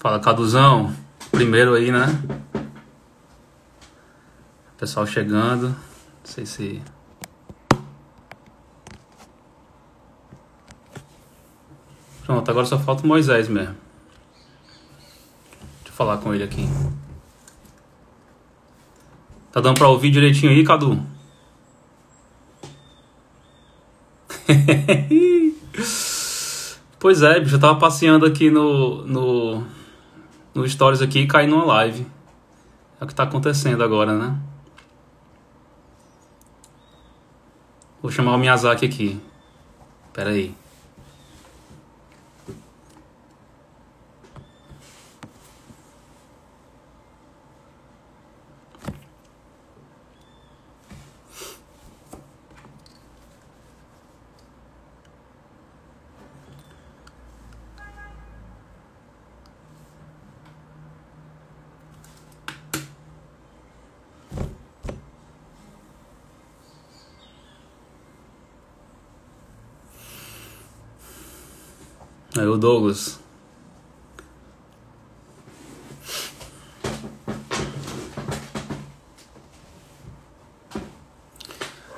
Fala, Caduzão. Primeiro aí, né? Pessoal chegando. Não sei se... Pronto, agora só falta o Moisés mesmo. Deixa eu falar com ele aqui. Tá dando pra ouvir direitinho aí, Cadu? Pois é, bicho, eu tava passeando aqui no Stories aqui e caí numa live. É o que tá acontecendo agora, né? Vou chamar o Miyazaki aqui. Pera aí. Aí o Douglas.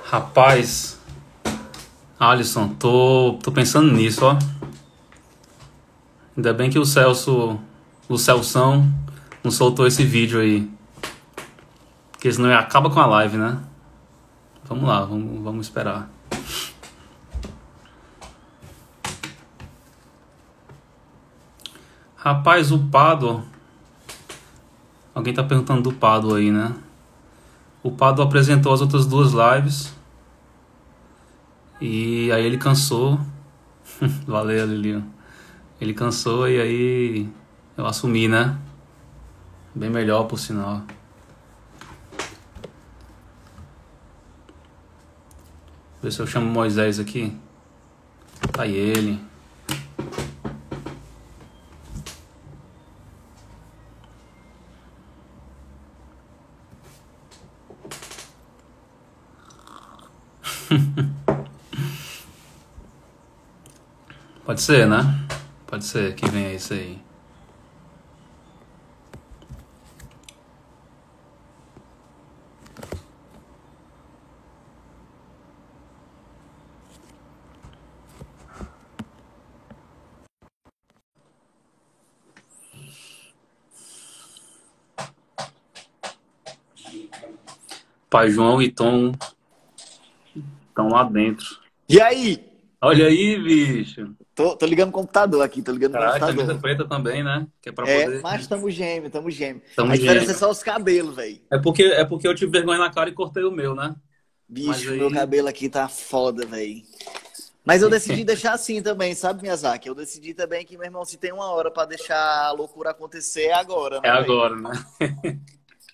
Rapaz, Alisson, tô pensando nisso, ó. Ainda bem que o Celsão, não soltou esse vídeo aí. Porque senão ele acaba com a live, né? Vamos lá, vamos esperar. Rapaz, o Pado... Alguém tá perguntando do Pado aí, né? O Pado apresentou as outras duas lives. E aí ele cansou. Valeu, Lilian. Ele cansou e aí eu assumi, né? Bem melhor, por sinal. Ver se eu chamo o Moisés aqui. Tá aí ele. Pode ser, né? Pode ser que venha isso aí. Pai João e Tom estão lá dentro. E aí? Olha aí, bicho. Tô ligando o computador aqui, tô ligando o Caralho, computador. camisa preta também, né? Que é pra poder... Mas tamo gêmeo, tamo gêmeo. Tamo A diferença gêmeo. é só os cabelos, velho. É porque eu tive vergonha na cara e cortei o meu, né? Mas Bicho, aí... meu cabelo aqui tá foda, velho. Mas eu decidi deixar assim também, sabe, Miyazaki? Eu decidi também que, meu irmão, se tem uma hora pra deixar a loucura acontecer, é agora, É né, velho? agora, né?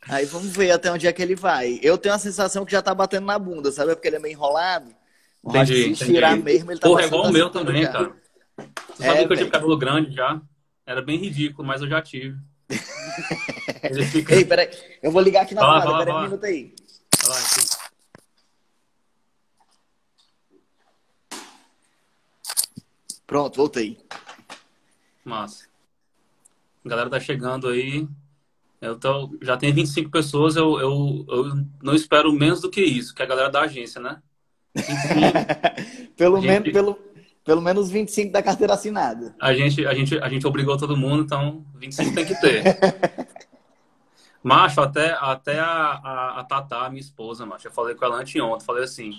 Aí vamos ver até onde é que ele vai. Eu tenho a sensação que já tá batendo na bunda, sabe? É porque ele é meio enrolado. Eu acho que se estirar Entendi. mesmo, ele tá Porra, é passando igual o da meu cintura também, já. cara. Você sabia É, que eu tive velho. cabelo grande já? Era bem ridículo, mas eu já tive. Ele fica... Ei, peraí. Eu vou ligar aqui na Vai lá, tomada, vai lá, peraí vai um lá. minuto aí. Vai lá, aqui. Pronto, voltei. Massa. A galera tá chegando aí. Já tem 25 pessoas, eu não espero menos do que isso, que é a galera da agência, né? 25. A Pelo menos, gente, pelo menos 25 da carteira assinada. a gente obrigou todo mundo, então 25 tem que ter. Macho, até a Tatá, minha esposa, macho, eu falei com ela anteontem, falei assim,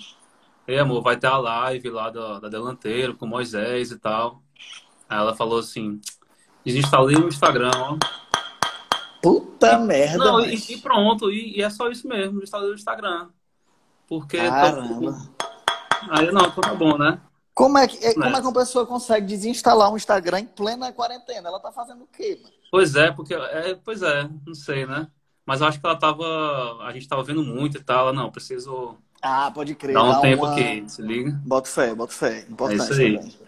ei, amor, vai ter a live lá da Delanteiro, com Moisés e tal. Aí ela falou assim, desinstalei o Instagram, ó. Puta merda, Não, e mas. pronto, e é só isso mesmo, desinstalei o Instagram. Porque Caramba. aí não, então tá bom, né? Como é que uma Nessa. pessoa consegue desinstalar um Instagram em plena quarentena? Ela tá fazendo o quê, mano? Pois é, não sei, né? Mas eu acho que a gente tava vendo muito e tal, ela, não, preciso Ah, pode dar crer, um dá tempo uma. aqui, se liga? Bota fé, bota fé. É isso Importante aí. também.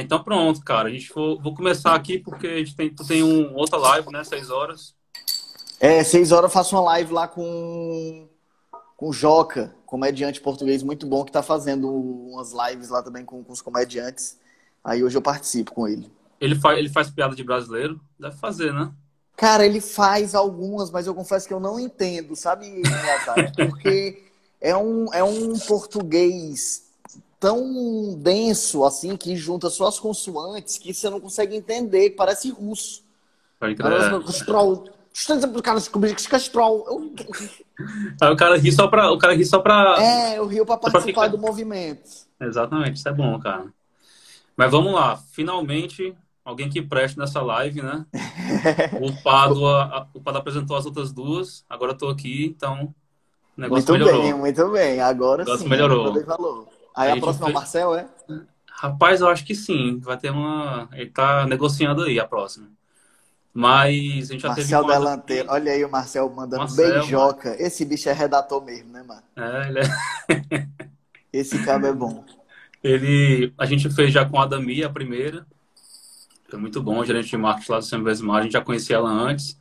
Então pronto, cara, vou começar aqui porque tu tem outra live, né, 6 horas. 6 horas eu faço uma live lá com o Joca, comediante português muito bom, que tá fazendo umas lives lá também com os comediantes. Aí hoje eu participo com ele. Ele faz piada de brasileiro? Deve fazer, né? Cara, ele faz algumas, mas eu confesso que eu não entendo, sabe, Miyazaki? Porque é um português tão denso, assim, que junta suas consoantes que você não consegue entender, que parece russo. Pode crer. Aí o cara ri Eu rio pra só pra participar ficar. do movimento. Exatamente, isso é bom, cara. Mas vamos lá, finalmente, alguém que preste nessa live, né? O Pado apresentou as outras duas, agora eu tô aqui, então o negócio Muito bem, melhorou. muito bem. O Agora negócio sim, agora eu melhorou. dei valor. Aí A a gente próxima é o fez. Marcel, é? Rapaz, eu acho que sim, vai ter uma. Ele tá negociando aí a próxima. Mas a gente já teve Marcel com a Delanteiro. Dani, Olha aí o Marcel mandando Marcel, mano. beijoca. Esse bicho é redator mesmo, né, mano? É, Esse cabo é bom. a gente fez já com a Dami a primeira. Foi muito bom, gerente de marketing lá do Sembesmar. A gente já conhecia ela antes,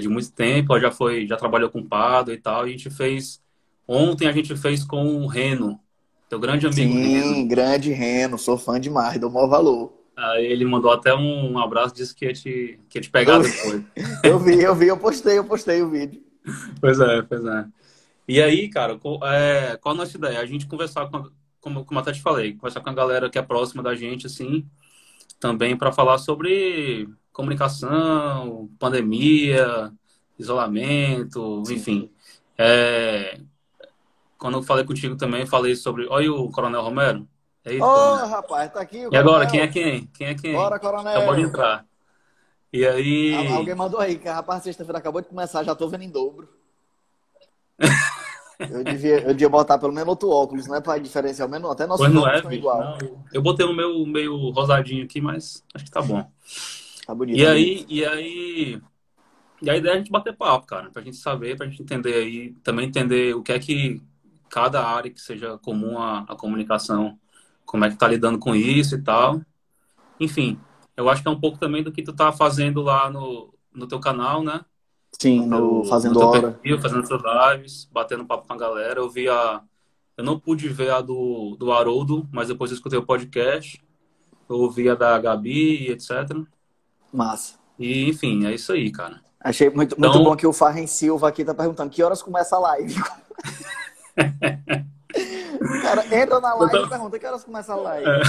de muito tempo. Ela já trabalhou com o Pado e tal. E a gente fez. Ontem a gente fez com o Reno, teu grande amigo Reno. Sim, grande Reno. Sou fã demais, dou maior valor. Aí ele mandou até um abraço, disse que ia te pegar Eu, depois. eu postei o vídeo. Pois é, pois é. E aí, cara, qual a nossa ideia? A gente conversar como eu até te falei, conversar com a galera que é próxima da gente, assim, também para falar sobre comunicação, pandemia, isolamento, Sim. enfim. Quando eu falei contigo também, eu falei sobre. Olha o Coronel Romero. Eita, Ô, Coronel. rapaz, tá aqui o E agora, quem é coronel? quem? Quem é Bora, quem? Acabou de coronel. entrar. E Alguém aí. mandou aí, que rapaz, sexta-feira acabou de começar, já tô vendo em dobro. Eu devia botar pelo menos outro óculos, né? Pra diferenciar o menos. Até Pois nossos não óculos é, estão bicho? Não. igual. Eu botei o meu meio rosadinho aqui, mas acho que tá bom. Tá bonito, E tá bonito. aí, e aí. E a ideia é a gente bater papo, cara, pra gente saber, pra gente entender aí, também entender o que é que cada área que seja comum à comunicação, como é que tá lidando com isso e tal. Enfim, eu acho que é um pouco também do que tu tá fazendo lá no teu canal, né? No Sim, no teu, no Fazendo teu Hora. perfil, fazendo seus lives, batendo papo com a galera. Eu não pude ver a do Haroldo, mas depois eu escutei o podcast. Eu ouvi a da Gabi, etc. Massa. E, enfim, é isso aí, cara. Achei muito, muito Então, bom que o Farren Silva aqui tá perguntando que horas começa a live. O cara entra na eu live e tava, pergunta que horas começa a é, live.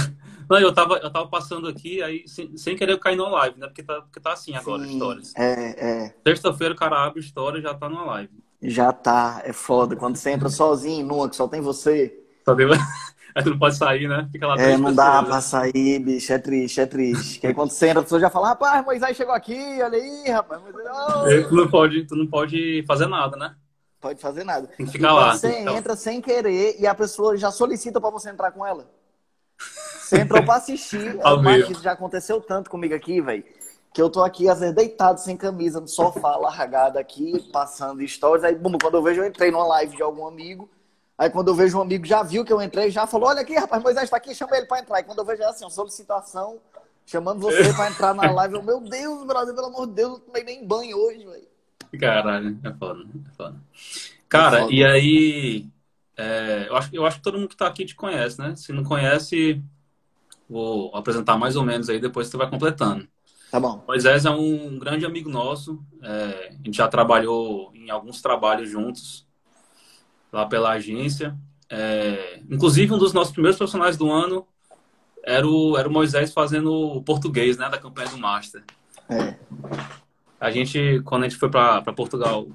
não, eu tava passando aqui, aí, sem querer eu caí na live, né? Porque tá assim agora, Sim, stories. é. Terça-feira o cara abre story e já tá numa live. Já tá. É foda. Quando você entra sozinho numa que só tem você. Só deu... Aí tu não pode sair, né? Fica lá três Não dá pessoas, pra né? sair, bicho. É triste, é triste. Que aí quando você entra, a pessoa já fala: rapaz, Moisés chegou aqui, olha aí, rapaz. Moisés, E oh! tu não pode fazer nada, né? Pode fazer nada. Tem que E ficar quando lá. você Tem que ficar... entra sem querer e a pessoa já solicita pra você entrar com ela. Você entrou pra assistir. ao Mas vivo. isso já aconteceu tanto comigo aqui, velho. Que eu tô aqui, às vezes, deitado, sem camisa, no sofá, largado aqui, passando stories. Aí, bum, quando eu vejo, eu entrei numa live de algum amigo. Aí, quando eu vejo um amigo, já viu que eu entrei, já falou: olha aqui, rapaz, Moisés tá aqui, chama ele pra entrar. E quando eu vejo, é assim, uma solicitação, chamando você pra entrar na live. Eu, meu Deus, brother, pelo amor de Deus, eu não tomei nem banho hoje, velho. Caralho, é foda, é foda. É Cara, foda. e aí, eu acho que todo mundo que tá aqui te conhece, né? Se não conhece, vou apresentar mais ou menos aí, depois tu vai completando. Tá bom. Moisés é um grande amigo nosso, a gente já trabalhou em alguns trabalhos juntos, lá pela agência. Inclusive, um dos nossos primeiros profissionais do ano era o Moisés fazendo o português, né, da campanha do Master. É. Quando a gente foi para Portugal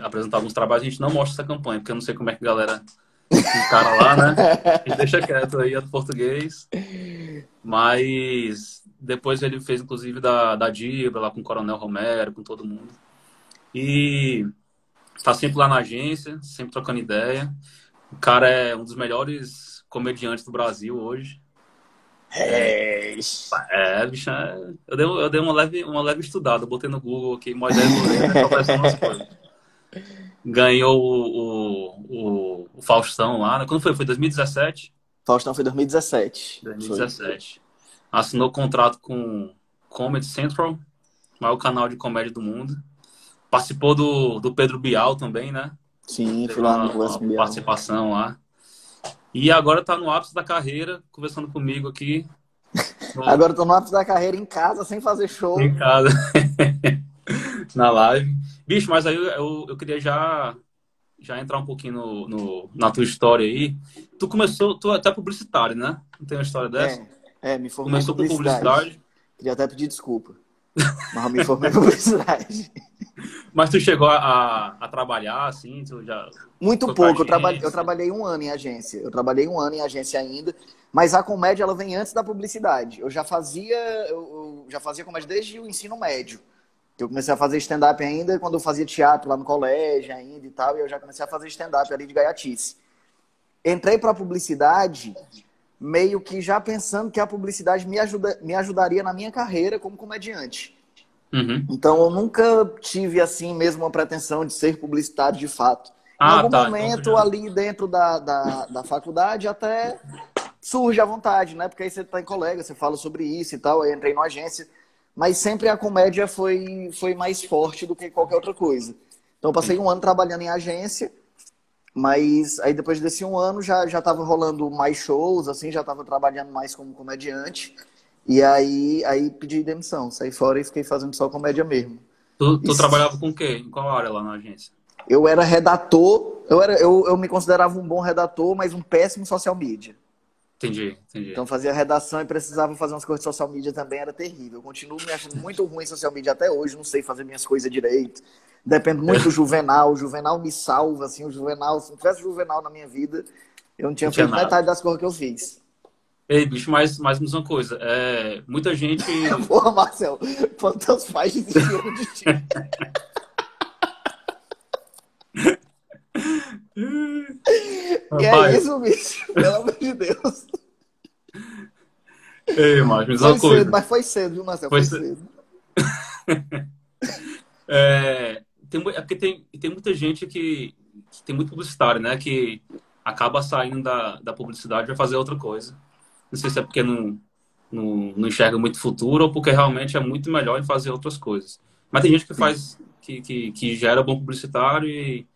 apresentar alguns trabalhos, a gente não mostra essa campanha, porque eu não sei como é que a galera encara lá, né? A gente deixa quieto aí a do português. Mas depois ele fez, inclusive, da Dibra, lá com o Coronel Romero, com todo mundo. E está sempre lá na agência, sempre trocando ideia. O cara é um dos melhores comediantes do Brasil hoje. É. Bicho, eu dei uma leve estudada. Eu botei no Google aqui, Moisés Moreira, só apareceu umas coisas. Ganhou o Faustão lá, né? Quando foi? Foi 2017? Faustão foi 2017. Foi. 2017. Assinou contrato com Comedy Central, maior canal de comédia do mundo. Participou do Pedro Bial também, né? Sim, Teve fui lá no uma Lance Bial. participação lá. E agora tá no ápice da carreira, conversando comigo aqui, no- Agora eu tô no ápice da carreira em casa, sem fazer show. em casa, na live. Bicho, mas aí eu queria já entrar um pouquinho na tua história aí. Tu começou, tu é até publicitário, né? Não tem uma história dessa? Me formei em Começou com publicidade. publicidade, Queria até pedir desculpa, mas eu me formei em publicidade. mas tu chegou a trabalhar, assim, tu já Muito foi pra pouco. Eu agência. trabalhei um ano em agência. Eu trabalhei um ano em agência ainda, mas a comédia ela vem antes da publicidade. Eu já fazia comédia desde o ensino médio. Eu comecei a fazer stand-up ainda quando eu fazia teatro lá no colégio ainda e tal, e eu já comecei a fazer stand-up ali de gaiatice. Entrei para publicidade meio que já pensando que a publicidade me ajudaria na minha carreira como comediante. Uhum. Então, eu nunca tive, assim, mesmo uma pretensão de ser publicitário de fato. Em Ah, algum tá. Então tu momento, já. ali dentro da faculdade, até surge à vontade, né? Porque aí você está em colega, você fala sobre isso e tal. Aí entrei numa agência. Mas sempre a comédia foi mais forte do que qualquer outra coisa. Então, eu passei um ano trabalhando em agência. Mas aí depois desse um ano já tava rolando mais shows, assim, já tava trabalhando mais como comediante. E aí pedi demissão, saí fora e fiquei fazendo só comédia mesmo. Tu Isso. trabalhava com o quê? Em qual área lá na agência? Eu era redator, eu me considerava um bom redator, mas um péssimo social media. Entendi, entendi. Então fazia redação e precisava fazer umas coisas de social media também, era terrível. Eu continuo me achando muito ruim em social media até hoje, não sei fazer minhas coisas direito. Dependo muito do Juvenal, o Juvenal me salva, assim, o Juvenal, se não tivesse o Juvenal na minha vida, eu não tinha Não tinha feito nada. metade das coisas que eu fiz. Ei, bicho, mas me diz uma coisa. Muita gente. Porra, Marcel, quantos pais desistiram de ti? Que é Rapaz, isso, bicho? Pelo amor de Deus. ei, mas me diz Foi uma cedo, coisa. mas foi cedo, viu, Marcel? Foi, Foi se- cedo. é porque tem muita gente que tem muito publicitário, né? Que acaba saindo da publicidade e vai fazer outra coisa. Não sei se é porque não enxerga muito futuro ou porque realmente é muito melhor em fazer outras coisas. Mas tem gente que Sim. faz, que já era bom publicitário e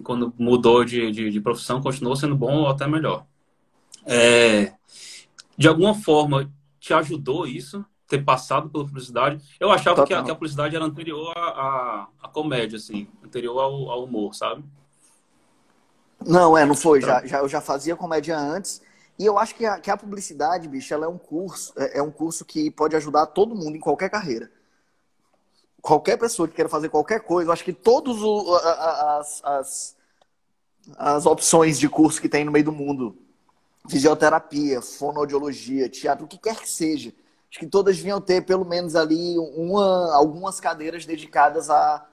quando mudou de profissão continuou sendo bom ou até melhor. É, de alguma forma, te ajudou isso, ter passado pela publicidade? Eu achava que a Total. publicidade era anterior à comédia, assim, anterior ao humor, sabe? Não, não foi. Tra- Eu já fazia comédia antes. E eu acho que a publicidade, bicho, ela é um curso que pode ajudar todo mundo em qualquer carreira. Qualquer pessoa que queira fazer qualquer coisa, eu acho que todas as opções de curso que tem no meio do mundo, fisioterapia, fonoaudiologia, teatro, o que quer que seja, acho que todas deviam ter pelo menos ali algumas cadeiras dedicadas à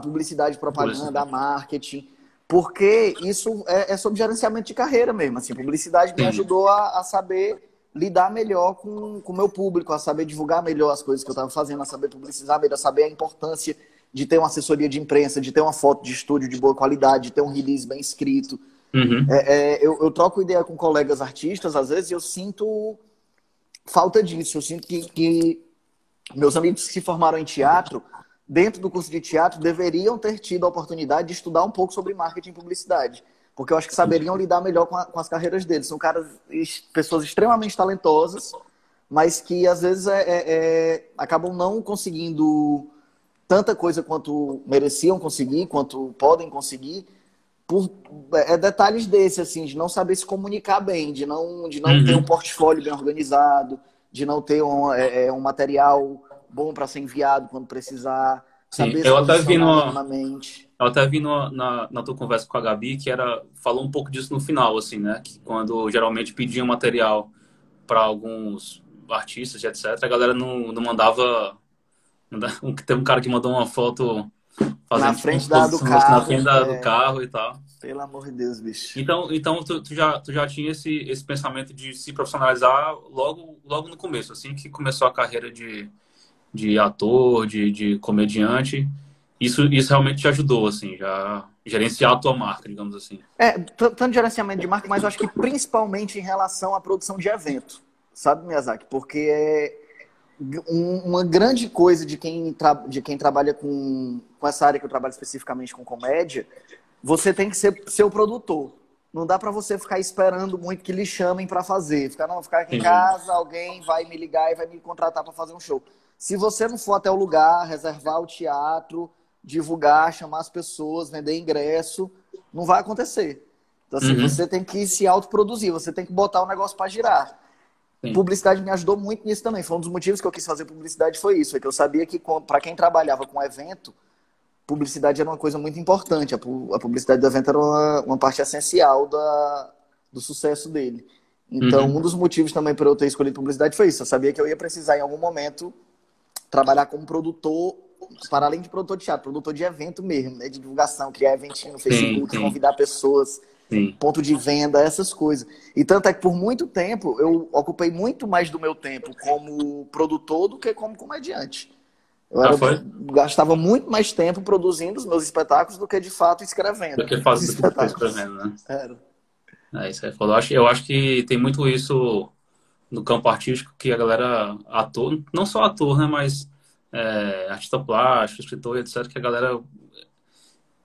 publicidade, propaganda, a Publicidade. marketing, porque isso é sobre gerenciamento de carreira mesmo. Assim, publicidade me Entendi. ajudou a saber lidar melhor com o meu público, a saber divulgar melhor as coisas que eu estava fazendo, a saber publicizar melhor, a saber a importância de ter uma assessoria de imprensa, de ter uma foto de estúdio de boa qualidade, de ter um release bem escrito. Uhum. Eu troco ideia com colegas artistas, às vezes, e eu sinto falta disso. Eu sinto que meus amigos que se formaram em teatro, dentro do curso de teatro, deveriam ter tido a oportunidade de estudar um pouco sobre marketing e publicidade. Porque eu acho que saberiam lidar melhor com as carreiras deles. São pessoas extremamente talentosas, mas que às vezes acabam não conseguindo tanta coisa quanto mereciam conseguir, quanto podem conseguir, por detalhes desse, assim, de não saber se comunicar bem, de não ter um Uhum. portfólio bem organizado, de não ter um material bom para ser enviado quando precisar, Sim, saber se posicionar minimamente. eu até vi na tua conversa com a Gabi que falou um pouco disso no final, assim, né? Que quando geralmente pediam material para alguns artistas, etc., a galera não mandava. Teve um cara que mandou uma foto Na fazendo tipo frente uns do posicionamentos na carro, frente do carro e tal. pelo amor de Deus, bicho. Então tu já tinha esse pensamento de se profissionalizar logo no começo, assim que começou a carreira de ator, de comediante. Isso realmente te ajudou, assim, já gerenciar a tua marca, digamos assim. Tanto gerenciamento de marca, mas eu acho que principalmente em relação à produção de evento, sabe, Miyazaki? Porque uma grande coisa de quem trabalha com essa área que eu trabalho especificamente com comédia, você tem que ser seu produtor. não dá para você ficar esperando muito que lhe chamem para fazer. Ficar aqui em Entendi. casa, alguém vai me ligar e vai me contratar para fazer um show. Se você não for até o lugar, reservar o teatro, divulgar, chamar as pessoas, vender ingresso, não vai acontecer. Então, assim, Uhum. você tem que se autoproduzir, você tem que botar o negócio para girar. Sim. Publicidade me ajudou muito nisso também. Foi um dos motivos que eu quis fazer publicidade, foi isso. É que eu sabia que, para quem trabalhava com evento, publicidade era uma coisa muito importante. A publicidade do evento era uma parte essencial do sucesso dele. Então, um Uhum. dos motivos também para eu ter escolhido publicidade foi isso. Eu sabia que eu ia precisar, em algum momento, trabalhar como produtor, para além de produtor de teatro, produtor de evento mesmo, né? De divulgação, criar eventinho no Sim, Facebook, sim, convidar pessoas, sim. ponto de venda, essas coisas. E tanto é que por muito tempo eu ocupei muito mais do meu tempo como produtor do que como comediante. Ah, foi? Gastava muito mais tempo produzindo os meus espetáculos do que de fato escrevendo os Do que tu fez espetáculos. escrevendo, né? Era. É, isso aí falou. Eu acho que tem muito isso no campo artístico, que a galera, ator, não só ator, né, mas artista plástico, escritor, etc., que a galera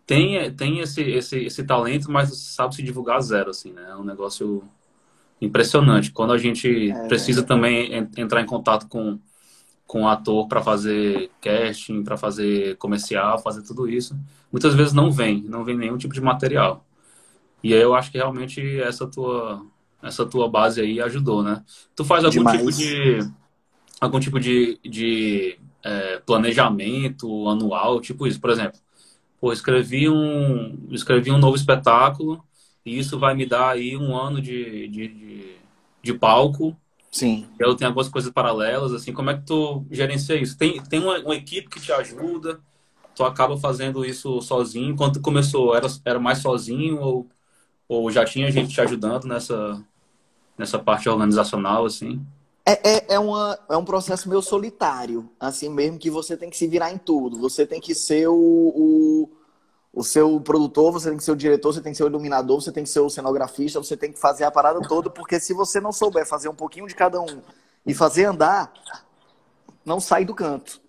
tem esse talento, mas sabe se divulgar zero, assim, né? É um negócio impressionante. Quando a gente precisa também entrar em contato com o ator para fazer casting, para fazer comercial, fazer tudo isso, muitas vezes não vem nenhum tipo de material. E aí eu acho que realmente essa tua base aí ajudou, né? Tu faz Demais. algum tipo de planejamento anual, tipo isso, por exemplo, pô, escrevi um novo espetáculo e isso vai me dar aí um ano de palco. Sim. Eu tenho algumas coisas paralelas, assim, como é que tu gerencia isso? Tem uma equipe que te ajuda? Tu acaba fazendo isso sozinho? Quando tu começou, era mais sozinho ou já tinha gente te ajudando nessa parte organizacional, assim? É um processo meio solitário, assim mesmo, que você tem que se virar em tudo. Você tem que ser o seu produtor, você tem que ser o diretor, você tem que ser o iluminador, você tem que ser o cenografista, você tem que fazer a parada toda, porque se você não souber fazer um pouquinho de cada um e fazer andar, não sai do canto.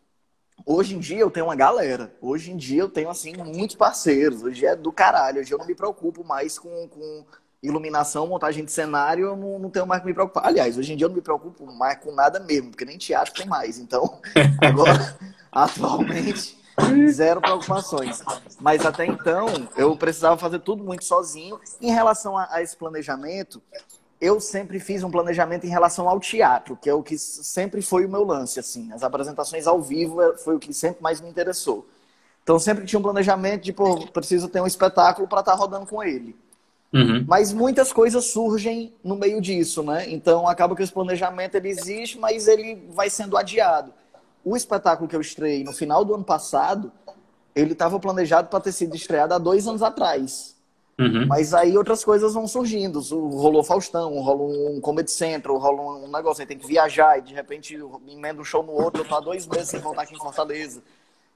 Hoje em dia eu tenho uma galera. Hoje em dia eu tenho, assim, muitos parceiros. Hoje é do caralho. Hoje eu não me preocupo mais com iluminação, montagem de cenário. Eu não tenho mais que me preocupar. Aliás, hoje em dia eu não me preocupo mais com nada mesmo, porque nem teatro tem mais. Então, agora, atualmente, zero preocupações. Mas até então, eu precisava fazer tudo muito sozinho. Em relação a esse planejamento, eu sempre fiz um planejamento em relação ao teatro, que é o que sempre foi o meu lance, assim. As apresentações ao vivo foi o que sempre mais me interessou. Então sempre tinha um planejamento de, pô, preciso ter um espetáculo para estar rodando com ele. Uhum. Mas muitas coisas surgem no meio disso, né? Então acaba que esse planejamento ele existe, mas ele vai sendo adiado. O espetáculo que eu estreiei no final do ano passado, ele estava planejado para ter sido estreado há 2 anos atrás. Uhum. Mas aí outras coisas vão surgindo. Rolou Faustão, rolou um Comedy Central, rolou um negócio, aí tem que viajar, e de repente emenda um show no outro, eu tô há 2 meses sem voltar aqui em Fortaleza.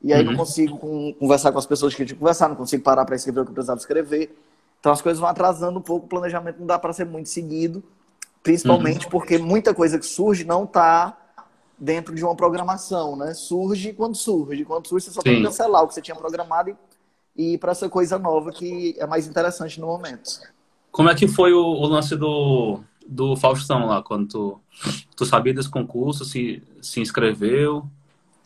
E aí não Uhum. consigo conversar com as pessoas que eu tinha que conversar, não consigo parar para escrever o que eu precisava escrever. Então as coisas vão atrasando um pouco, o planejamento não dá para ser muito seguido, Uhum. principalmente porque muita coisa que surge não está dentro de uma programação, né? Surge quando surge. Quando surge, você só tem que Sim. cancelar o que você tinha programado e ir para essa coisa nova que é mais interessante no momento. Como é que foi o lance do Faustão lá, quando tu sabia desse concurso, se inscreveu,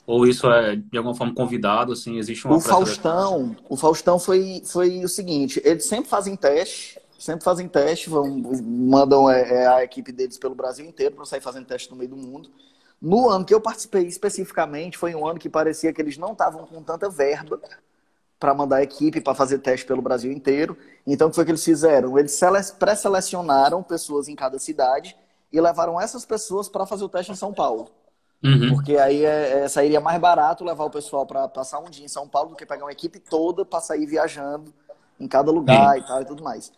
ou isso é de alguma forma convidado, assim, existe uma pré-seleção? O Faustão foi o seguinte, eles sempre fazem teste, mandam a equipe deles pelo Brasil inteiro para sair fazendo teste no meio do mundo. No ano que eu participei especificamente, foi um ano que parecia que eles não estavam com tanta verba para mandar a equipe para fazer teste pelo Brasil inteiro. Então, o que foi que eles fizeram? Eles pré-selecionaram pessoas em cada cidade e levaram essas pessoas para fazer o teste em São Paulo. Uhum. Porque aí sairia mais barato levar o pessoal para passar um dia em São Paulo do que pegar uma equipe toda para sair viajando em cada Sim. lugar e tal e tudo mais.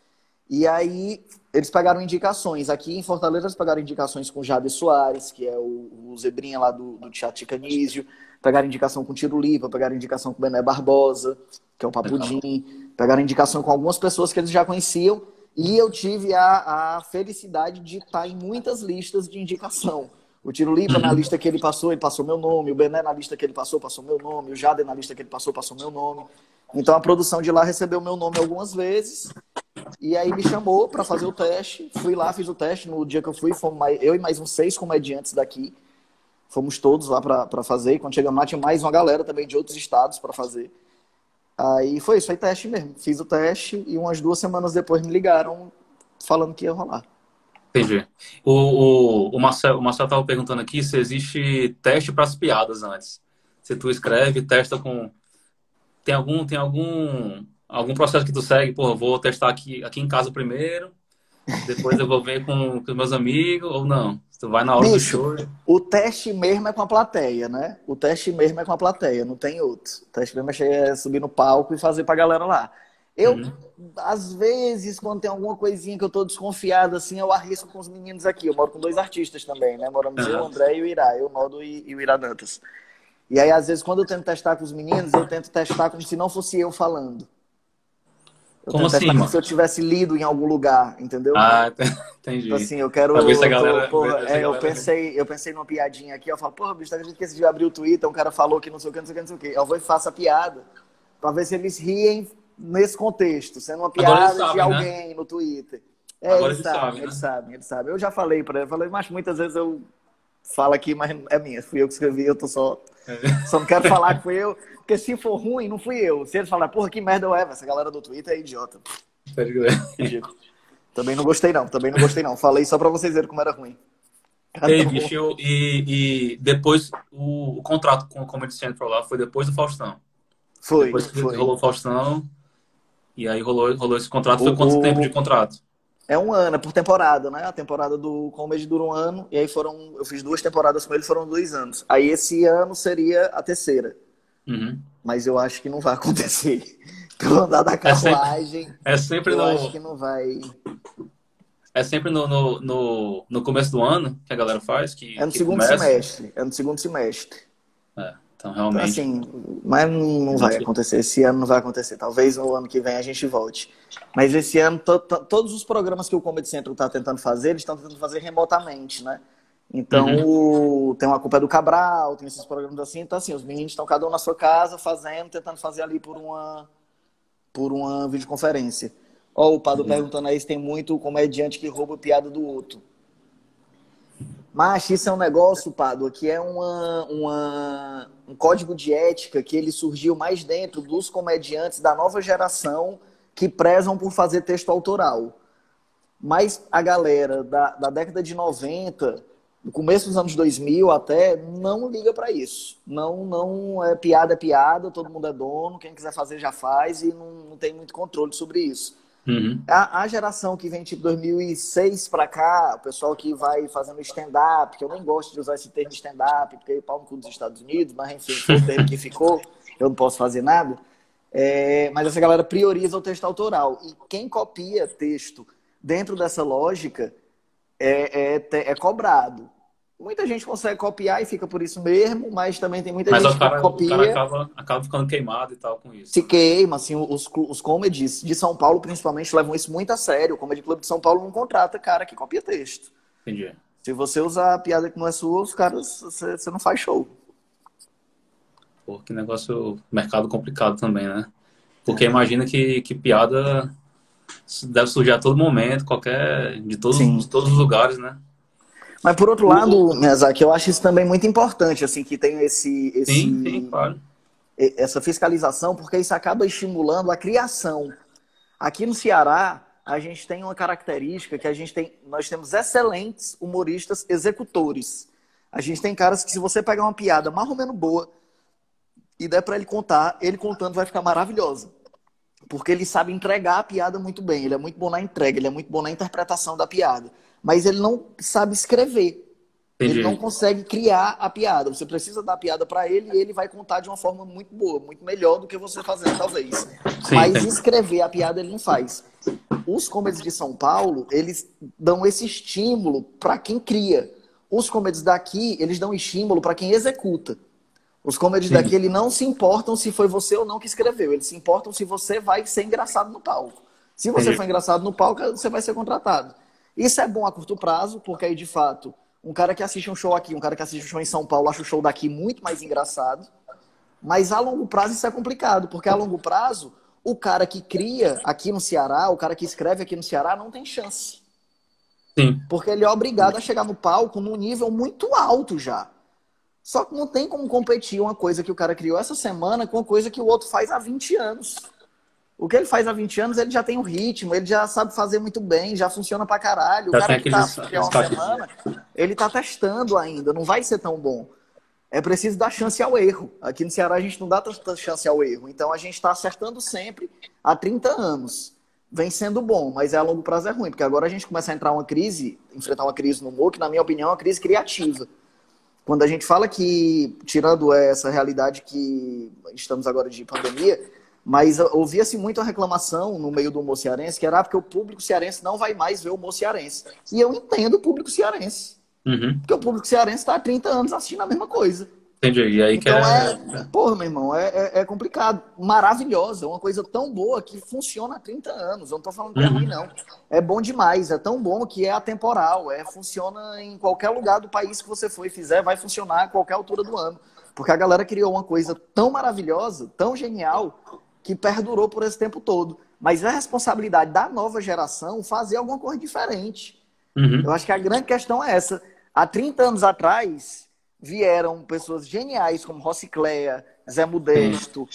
E aí eles pegaram indicações. Aqui em Fortaleza eles pegaram indicações com Jade Soares, que é o Zebrinha lá do Teatro Ticanísio. Pegaram indicação com Tiro Lipa, pegaram indicação com Bené Barbosa, que é o Legal. Papudim. Pegaram indicação com algumas pessoas que eles já conheciam. E eu tive a felicidade de estar em muitas listas de indicação. O Tiro Lipa, na Uhum. lista que ele passou meu nome. O Bené, na lista que ele passou meu nome. O Jader, na lista que ele passou meu nome. Então a produção de lá recebeu meu nome algumas vezes. E aí me chamou para fazer o teste. Fui lá, fiz o teste. No dia que eu fui, eu e mais uns 6 comediantes daqui. Fomos todos lá para fazer. E quando chegamos lá, tinha mais uma galera também de outros estados para fazer. Aí foi isso, foi teste mesmo. Fiz o teste e umas 2 semanas depois me ligaram falando que ia rolar. Entendi. O Marcel estava perguntando aqui se existe teste para as piadas antes. Se tu escreve, testa com. Tem algum processo que tu segue? Pô, eu vou testar aqui em casa primeiro, depois eu vou ver com meus amigos, ou não? Tu vai na hora do Bicho, show. o teste mesmo é com a plateia, né? O teste mesmo é com a plateia, não tem outro. O teste mesmo é subir no palco e fazer pra galera lá. Eu, Uhum. às vezes, quando tem alguma coisinha que eu tô desconfiado, assim, eu arrisco com os meninos aqui. Eu moro com 2 artistas também, né? Moramos eu, o Aham. André e o Irá. Eu, o Nodo e o Irá Dantas. E aí, às vezes, quando eu tento testar com os meninos, eu tento testar como se não fosse eu falando. Eu Como tento testar assim, como se mano? eu tivesse lido em algum lugar, entendeu? Ah, Tipo entendi. assim, eu Pra ver se a quero. galera. Porra, Ver se a galera. eu pensei numa piadinha aqui, eu falo, porra, bicho, tá acreditando que esse dia abriu o Twitter, um cara falou que não sei o que, não sei o que, não sei o que. Eu vou e faço a piada, pra ver se eles riem nesse contexto, sendo uma Agora eles piada de sabem, né? alguém no Twitter. É, Agora eles eles sabem, sabem, eles né? sabem, eles sabem. Eu já falei pra ele, falei, mas muitas vezes eu falo aqui, mas é minha, fui eu que escrevi, eu tô só não quero falar que fui eu, porque se for ruim, não fui eu. Se eles falarem, porra, que merda eu é, essa galera do Twitter é idiota. Ridículo. Também não gostei não, também não gostei não. Falei só pra vocês verem como era ruim. Ei, Cada um. bicho, e depois o contrato com o Comedy Central lá foi depois do Faustão. Foi, Depois que foi. rolou o Faustão, e aí rolou esse contrato. Foi quanto tempo de O, contrato? é um ano, é por temporada, né? A temporada do Comedy dura um ano, e aí eu fiz 2 temporadas com ele, foram 2 anos. Aí esse ano seria a terceira, Uhum. mas eu acho que não vai acontecer. Pelo andar da É sempre, carruagem, é sempre eu acho no, que não vai. é sempre no começo do ano que a galera faz, É no que segundo começa. semestre, é no segundo semestre. É, então, Então, realmente. assim, mas não vai acontecer. Esse ano não vai acontecer. Talvez no ano que vem a gente volte. Mas esse ano, todos os programas que o Comedy Central está tentando fazer, eles estão tentando fazer remotamente, né? Então, Uhum. tem uma culpa do Cabral, tem esses programas assim. Então, assim, os meninos estão cada um na sua casa fazendo, tentando fazer ali por uma videoconferência. Ó, o Pado perguntando aí se tem muito comediante que rouba piada do outro. Mas isso é um negócio, Pádua, que é um código de ética que ele surgiu mais dentro dos comediantes da nova geração que prezam por fazer texto autoral. Mas a galera da década de 90, no começo dos anos 2000 até, não liga para isso. Não é piada, todo mundo é dono, quem quiser fazer já faz e não tem muito controle sobre isso. Uhum. A geração que vem tipo 2006 pra cá, o pessoal que vai fazendo stand-up, que eu nem gosto de usar esse termo stand-up, porque é pau no cu dos Estados Unidos, mas enfim, foi o termo que ficou, eu não posso fazer nada. Mas essa galera prioriza o texto autoral. E quem copia texto dentro dessa lógica é cobrado. Muita gente consegue copiar e fica por isso mesmo, mas também tem muita Mas gente que o cara copia, acaba ficando queimado e tal com isso, se né? queima, assim, os comedies de São Paulo, principalmente, levam isso muito a sério. O Comedy Club de São Paulo não contrata cara que copia texto. Entendi. Se você usar a piada que não é sua, os caras, você não faz show. Pô, que negócio, mercado complicado também, né? Porque imagina que piada deve surgir a todo momento, de Sim. todos os lugares, né? Mas por outro O, lado, Miyazaki, eu acho isso também muito importante, assim, que tem sim, claro. essa fiscalização, porque isso acaba estimulando a criação. Aqui no Ceará, a gente tem uma característica que nós temos excelentes humoristas executores. A gente tem caras que, se você pegar uma piada mais ou menos boa e der para ele contar, ele contando vai ficar maravilhosa. Porque ele sabe entregar a piada muito bem. Ele é muito bom na entrega, ele é muito bom na interpretação da piada. Mas ele não sabe escrever. Ele não Entendi. consegue criar a piada. Você precisa dar a piada para ele e ele vai contar de uma forma muito boa, muito melhor do que você fazendo, talvez. Sim, Mas entendi. escrever a piada ele não faz. Os comedies de São Paulo, eles dão esse estímulo para quem cria. Os comedies daqui, eles dão estímulo para quem executa. Os comedies daqui, Sim, eles não se importam se foi você ou não que escreveu. Eles se importam se você vai ser engraçado no palco. Se você for entendi. engraçado no palco, você vai ser contratado. Isso é bom a curto prazo, porque aí, de fato, um cara que assiste um show aqui, um cara que assiste um show em São Paulo, acha o show daqui muito mais engraçado. Mas a longo prazo isso é complicado, porque a longo prazo O cara que cria aqui no Ceará, o cara que escreve aqui no Ceará, não tem chance. Sim. Porque ele é obrigado a chegar no palco num nível muito alto já. Só que não tem como competir uma coisa que o cara criou essa semana com uma coisa que o outro faz há 20 anos. O que ele faz há 20 anos, ele já tem o ritmo, ele já sabe fazer muito bem, já funciona pra caralho. O Já cara tem que tá aqueles, aqui há aqueles uma semana, ele tá testando ainda, não vai ser tão bom. É preciso dar chance ao erro. Aqui no Ceará a gente não dá tanta chance ao erro. Então a gente está acertando sempre há 30 anos. Vem sendo bom, mas a longo prazo é ruim, porque agora a gente começa a entrar uma crise, enfrentar uma crise no humor, que na minha opinião é uma crise criativa. Quando a gente fala que, tirando essa realidade que estamos agora de pandemia, mas ouvia-se muito a reclamação no meio do humor cearense, que era porque o público cearense não vai mais ver o humor cearense. E eu entendo o público cearense. Uhum. Porque o público cearense está há 30 anos assistindo a mesma coisa. Entendi. E aí que Então é. porra, meu irmão, é complicado. Maravilhosa, uma coisa tão boa que funciona há 30 anos. Eu não tô falando que é ruim, Uhum. não. É bom demais, é tão bom que é atemporal. Funciona em qualquer lugar do país que você for e fizer, vai funcionar a qualquer altura do ano. Porque a galera criou uma coisa tão maravilhosa, tão genial, que perdurou por esse tempo todo. Mas é a responsabilidade da nova geração fazer alguma coisa diferente. Eu Uhum. acho que a grande questão é essa. Há 30 anos atrás, vieram pessoas geniais como Rocicléia, Zé Sim. Modesto,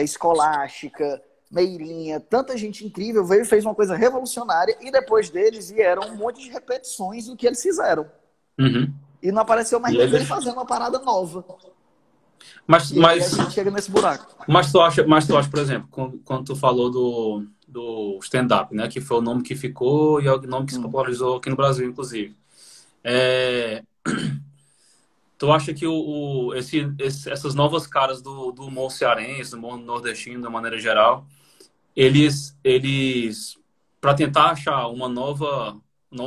Escolástica, Meirinha, tanta gente incrível veio e fez uma coisa revolucionária e depois deles vieram um monte de repetições do que eles fizeram. Uhum. E não apareceu mais E ninguém eles... fazendo uma parada nova. Mas, E aí a mas, gente chega nesse buraco. mas tu acha, por exemplo, quando tu falou do stand-up, né? Que foi o nome que ficou e é o nome que se Hum. popularizou aqui no Brasil, inclusive. É, tu acha que essas novas caras do humor cearense, do humor nordestino, de maneira geral, eles para tentar achar uma nova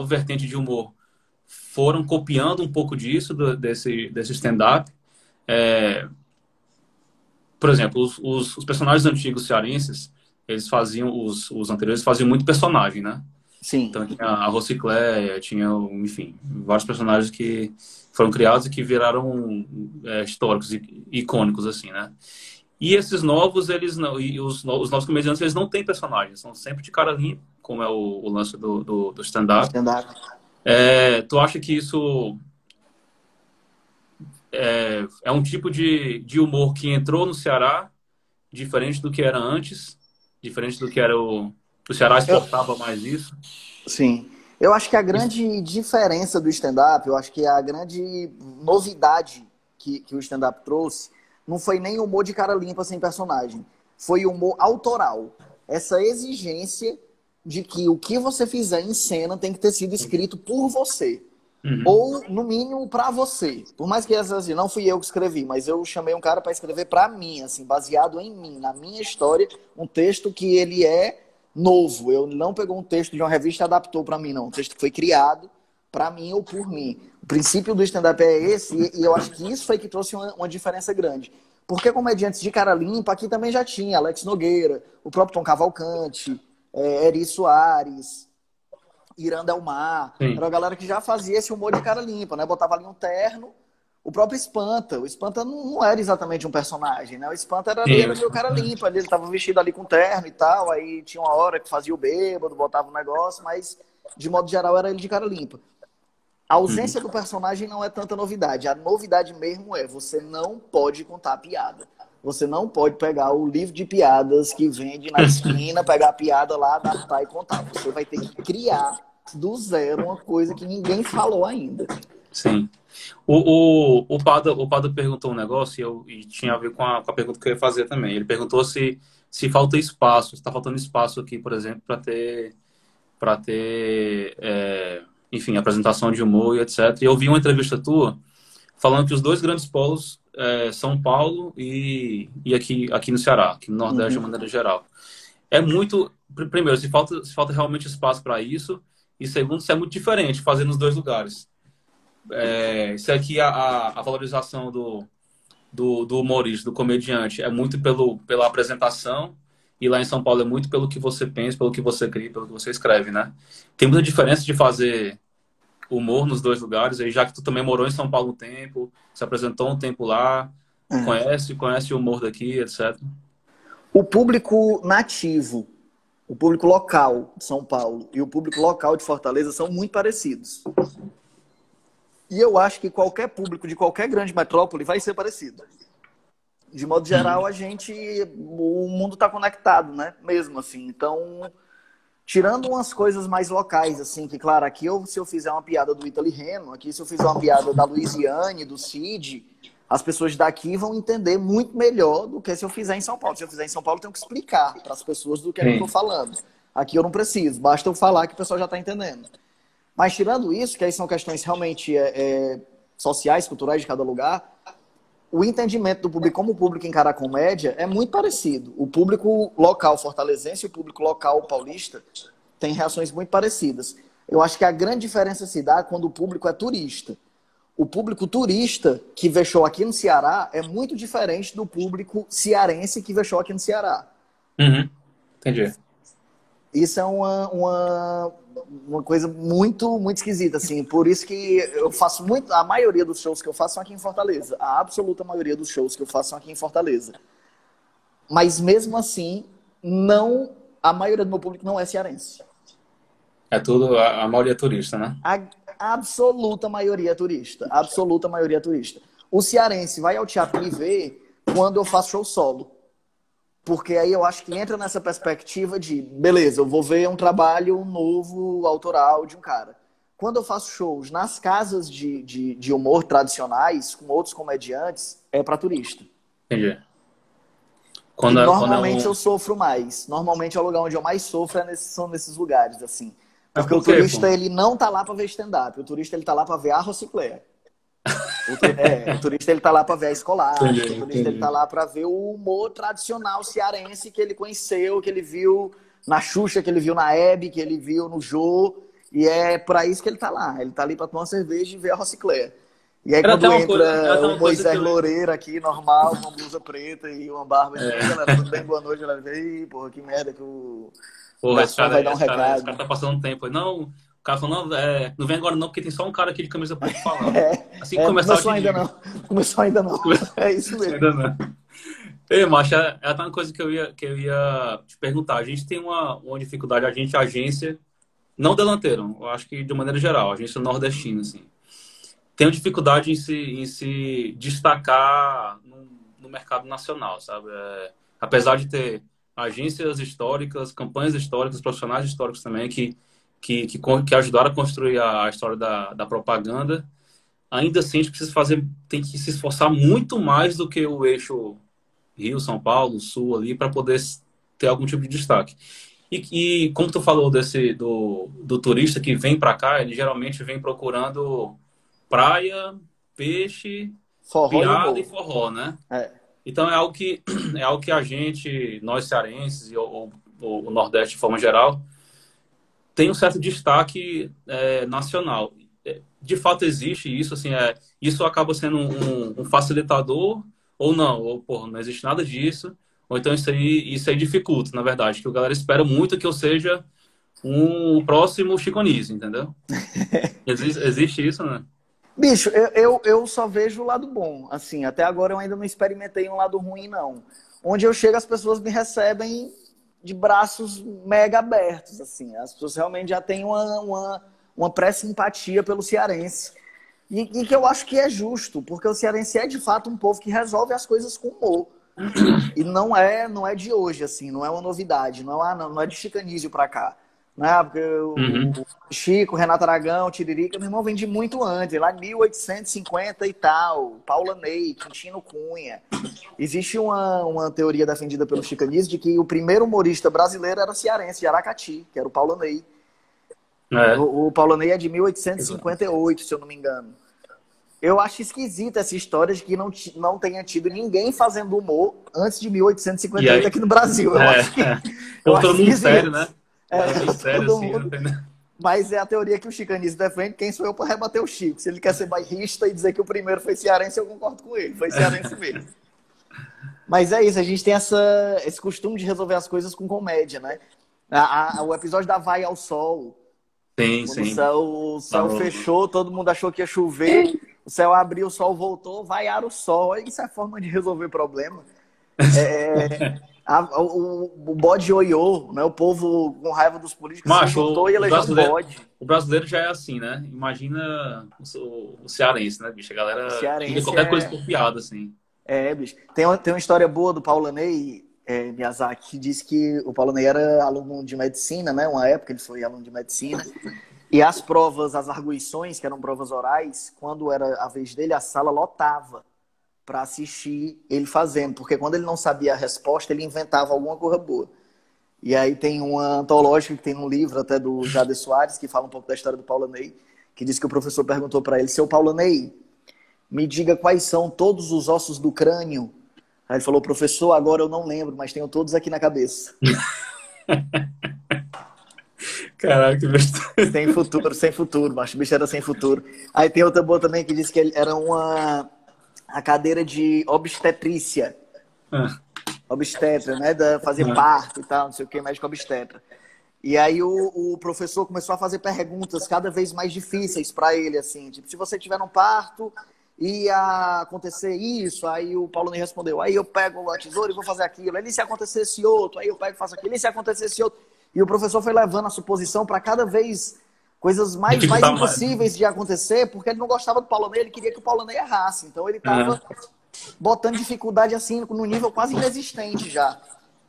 vertente de humor, foram copiando um pouco disso, desse stand-up? É, por exemplo, os personagens antigos cearenses, eles faziam, os anteriores faziam muito personagem, né? Sim. Então tinha a Rocicléia, tinha, enfim, vários personagens que foram criados e que viraram históricos e icônicos, assim, né? E esses novos, eles não, e os novos comediantes, eles não têm personagens, são sempre de cara limpa, como é o lance do stand-up. Stand-up. Tu acha que isso é um tipo de humor que entrou no Ceará, diferente do que era antes, diferente do que era o Ceará Eu, exportava mais isso? sim. Eu acho que a grande diferença do stand-up, eu acho que a grande novidade que o stand-up trouxe, não foi nem humor de cara limpa sem personagem. Foi humor autoral. Essa exigência de que o que você fizer em cena tem que ter sido escrito por você. Uhum. Ou, no mínimo, pra você. Por mais que assim, não fui eu que escrevi, mas eu chamei um cara pra escrever pra mim, assim, baseado em mim, na minha história, um texto que ele é novo. Eu não pegou um texto de uma revista e adaptou pra mim, não. Um texto que foi criado pra mim ou por mim. O princípio do stand-up é esse, e eu acho que isso foi que trouxe uma diferença grande. Porque comediantes de cara limpa aqui também já tinha Alex Nogueira, o próprio Tom Cavalcante, Eri Soares, Irã Delmar, era Sim. uma galera que já fazia esse humor de cara limpa, né? Botava ali um terno, o próprio Espanta. O Espanta não era exatamente um personagem, né? O Espanta era ali, Sim, era meio cara limpa, ele tava vestido ali com terno e tal, aí tinha uma hora que fazia o bêbado, botava um negócio, mas de modo geral era ele de cara limpa. A uhum. ausência do personagem não é tanta novidade. A novidade mesmo é você não pode contar piada. Você não pode pegar o livro de piadas que vende na esquina, pegar a piada lá, adaptar e contar. Você vai ter que criar do zero uma coisa que ninguém falou ainda. Sim. O Pada perguntou um negócio e tinha a ver com a pergunta que eu ia fazer também. Ele perguntou se falta espaço, se está faltando espaço aqui, por exemplo, para ter, enfim, apresentação de humor e etc. E eu vi uma entrevista tua falando que os dois grandes polos São Paulo e aqui no Ceará, aqui no Nordeste de Uhum. uma maneira geral. É muito. Primeiro, se falta realmente espaço para isso, e segundo, se é muito diferente fazer nos dois lugares. Isso aqui, a valorização do humorista, do comediante, é muito pela apresentação, e lá em São Paulo é muito pelo que você pensa, pelo que você cria, pelo que você escreve, né? Tem muita diferença de fazer humor nos dois lugares, aí já que tu também morou em São Paulo um tempo, se apresentou um tempo lá, É. conhece o humor daqui, etc. O público nativo, o público local de São Paulo e o público local de Fortaleza são muito parecidos. E eu acho que qualquer público de qualquer grande metrópole vai ser parecido. De modo geral, o mundo está conectado, né? Mesmo assim. Então, tirando umas coisas mais locais, assim, que, claro, aqui se eu fizer uma piada do Ítalo Reno, aqui se eu fizer uma piada da Luiziane, do Cid, as pessoas daqui vão entender muito melhor do que se eu fizer em São Paulo. Se eu fizer em São Paulo, eu tenho que explicar para as pessoas do que eu estou falando. Aqui eu não preciso, basta eu falar que o pessoal já está entendendo. Mas tirando isso, que aí são questões realmente sociais, culturais de cada lugar, o entendimento do público, como o público encara a comédia, é muito parecido. O público local fortalezense e o público local paulista têm reações muito parecidas. Eu acho que a grande diferença se dá quando o público é turista. O público turista que vê show aqui no Ceará é muito diferente do público cearense que vê show aqui no Ceará. Uhum. Entendi. Isso é uma coisa muito, muito esquisita, assim. Por isso que eu faço muito... A maioria dos shows que eu faço são aqui em Fortaleza. A absoluta maioria dos shows que eu faço são aqui em Fortaleza. Mas mesmo assim, a maioria do meu público não é cearense. É tudo... A maioria é turista, né? A absoluta maioria é turista. A absoluta maioria é turista. O cearense vai ao teatro me ver quando eu faço show solo. Porque aí eu acho que entra nessa perspectiva de, beleza, eu vou ver um trabalho novo, autoral de um cara. Quando eu faço shows nas casas de humor tradicionais, com outros comediantes, é para turista. Entendi. Normalmente eu sofro mais. Normalmente é o lugar onde eu mais sofro são nesses lugares, assim. Porque o turista, ele não tá lá para ver stand-up. O turista, ele tá lá para ver a Rocicler. O turista, ele tá lá para ver a Escolástica. O turista, ele tá lá para ver o humor tradicional cearense que ele conheceu, que ele viu na Xuxa, que ele viu na Hebe, que ele viu no Jô. E é para isso que ele tá lá. Ele tá ali para tomar uma cerveja e ver a Rocicler. E aí quando entra o Moisés Loureiro aqui, normal, com uma blusa preta e uma barba, galera, tudo bem, boa noite, galera. Ei, porra, que merda que o garçom vai dar um recado. Esse cara tá passando um tempo. Não, o cara falou, não vem agora não, porque tem só um cara aqui de camisa preta falando. Assim que começou ainda não. Começou ainda não. É isso mesmo. Ainda não. Ei, macho, é uma coisa que eu ia te perguntar. A gente tem uma dificuldade, agência, não delanteiro, eu acho que de maneira geral, agência nordestina, assim. Tem dificuldade em se destacar no mercado nacional, sabe? Apesar de ter agências históricas, campanhas históricas, profissionais históricos também que ajudaram a construir a história da propaganda, ainda assim a gente tem que se esforçar muito mais do que o eixo Rio, São Paulo, Sul ali, para poder ter algum tipo de destaque. E como tu falou do turista que vem para cá, ele geralmente vem procurando praia, peixe, piada e forró, né? Então é algo que a gente, nós cearenses ou o Nordeste de forma geral, tem um certo destaque nacional. De fato existe isso, assim, isso acaba sendo um facilitador ou não, não existe nada disso, ou então isso aí dificulta, na verdade, que a galera espera muito que eu seja um próximo Chico Anísio, entendeu? Existe isso, né? Bicho, eu só vejo o lado bom. Assim, até agora eu ainda não experimentei um lado ruim, não. Onde eu chego, as pessoas me recebem de braços mega abertos, assim. As pessoas realmente já têm uma pré-simpatia pelo cearense. E que eu acho que é justo, porque o cearense é, de fato, um povo que resolve as coisas com humor. E não é de hoje, assim, não é uma novidade. Não é de Chico Anísio pra cá. Né? Porque o Chico, Renato Aragão, Tiririca, meu irmão, vem de muito antes, lá em 1850 e tal, Paula Ney, Quintino Cunha. Existe uma teoria defendida pelo Chico Anísio de que o primeiro humorista brasileiro era cearense, de Aracati, que era o Paula Ney. O Paula Ney é de 1858, se eu não me engano. Eu acho esquisita essa história de que não tenha tido ninguém fazendo humor antes de 1858 aqui no Brasil. Eu acho que... todo mundo sério, né? Sério, assim, mas é a teoria que o Chico Anísio defende. Quem sou eu para rebater o Chico? Se ele quer ser bairrista e dizer que o primeiro foi cearense, eu concordo com ele. Foi cearense mesmo. Mas é isso, a gente tem esse costume de resolver as coisas com comédia, né? O episódio da Vai ao Sol. Sim. O céu fechou, todo mundo achou que ia chover. O céu abriu, o sol voltou, vaiar o sol. Isso é forma de resolver problema. O bode ioiô, né? O povo com raiva dos políticos se Macho, juntou e elegeu um bode. o brasileiro já é assim, né? Imagina o cearense, né, bicho? A O galera tira cearense qualquer coisa por piada, assim. bicho. Tem uma história boa do Paulanei, Miyazaki, que diz que o Paulanei era aluno de medicina, né? Uma época ele foi aluno de medicina. E as provas, as arguições, que eram provas orais, quando era a vez dele, a sala lotava para assistir ele fazendo. Porque quando ele não sabia a resposta, ele inventava alguma coisa boa. E aí tem uma antológica que tem um livro até do Jader Soares, que fala um pouco da história do Paulanei, que diz que o professor perguntou para ele: seu Paulanei, me diga quais são todos os ossos do crânio. Aí ele falou: professor, agora eu não lembro, mas tenho todos aqui na cabeça. Caraca, que besteira. Sem futuro, mas o bicho era sem futuro. Aí tem outra boa também que diz que ele era a cadeira de obstetrícia. Ah, Obstetra, né? Fazer ah. parto e tal, não sei o que, médico obstetra. E aí o professor começou a fazer perguntas cada vez mais difíceis para ele, assim, tipo, se você tiver um parto, ia acontecer isso, aí o Paulo nem respondeu, aí eu pego a tesoura e vou fazer aquilo, aí se acontecesse outro, aí eu pego e faço aquilo, e se acontecesse outro. E o professor foi levando a suposição para cada vez coisas mais Dificultar mais. impossíveis de acontecer, porque ele não gostava do Paulo Ney, ele queria que o Paulo Ney errasse. Então ele Ah, estava botando dificuldade assim, no nível quase inexistente já.